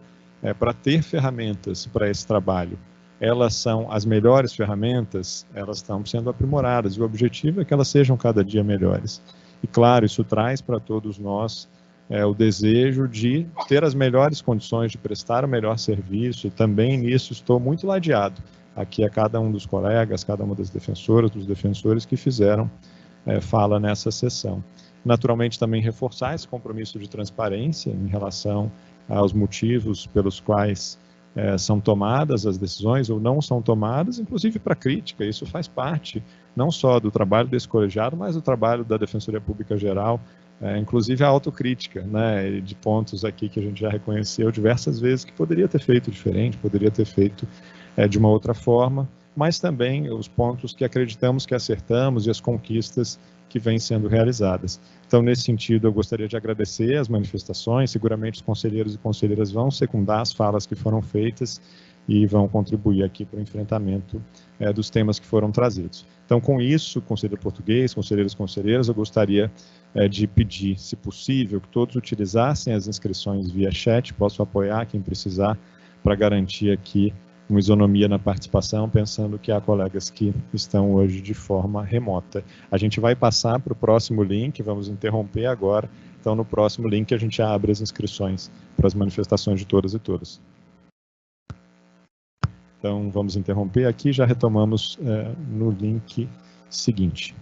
para ter ferramentas para esse trabalho. Elas são as melhores ferramentas, elas estão sendo aprimoradas, e o objetivo é que elas sejam cada dia melhores. E, claro, isso traz para todos nós o desejo de ter as melhores condições de prestar o melhor serviço, e também nisso estou muito ladeado aqui a cada um dos colegas, cada uma das defensoras, dos defensores que fizeram fala nessa sessão. Naturalmente, também reforçar esse compromisso de transparência em relação aos motivos pelos quais são tomadas as decisões ou não são tomadas, inclusive para crítica. Isso faz parte não só do trabalho desse colegiado, mas do trabalho da Defensoria Pública Geral, inclusive a autocrítica, né, de pontos aqui que a gente já reconheceu diversas vezes que poderia ter feito diferente, poderia ter feito de uma outra forma, mas também os pontos que acreditamos que acertamos e as conquistas que vêm sendo realizadas. Então, nesse sentido, eu gostaria de agradecer as manifestações, seguramente os conselheiros e conselheiras vão secundar as falas que foram feitas e vão contribuir aqui para o enfrentamento dos temas que foram trazidos. Então, com isso, conselheiro português, conselheiros e conselheiras, eu gostaria de pedir, se possível, que todos utilizassem as inscrições via chat, posso apoiar quem precisar, para garantir aqui uma isonomia na participação, pensando que há colegas que estão hoje de forma remota. A gente vai passar para o próximo link, vamos interromper agora. Então, no próximo link, a gente abre as inscrições para as manifestações de todas e todos. Então, vamos interromper aqui, já retomamos no link seguinte.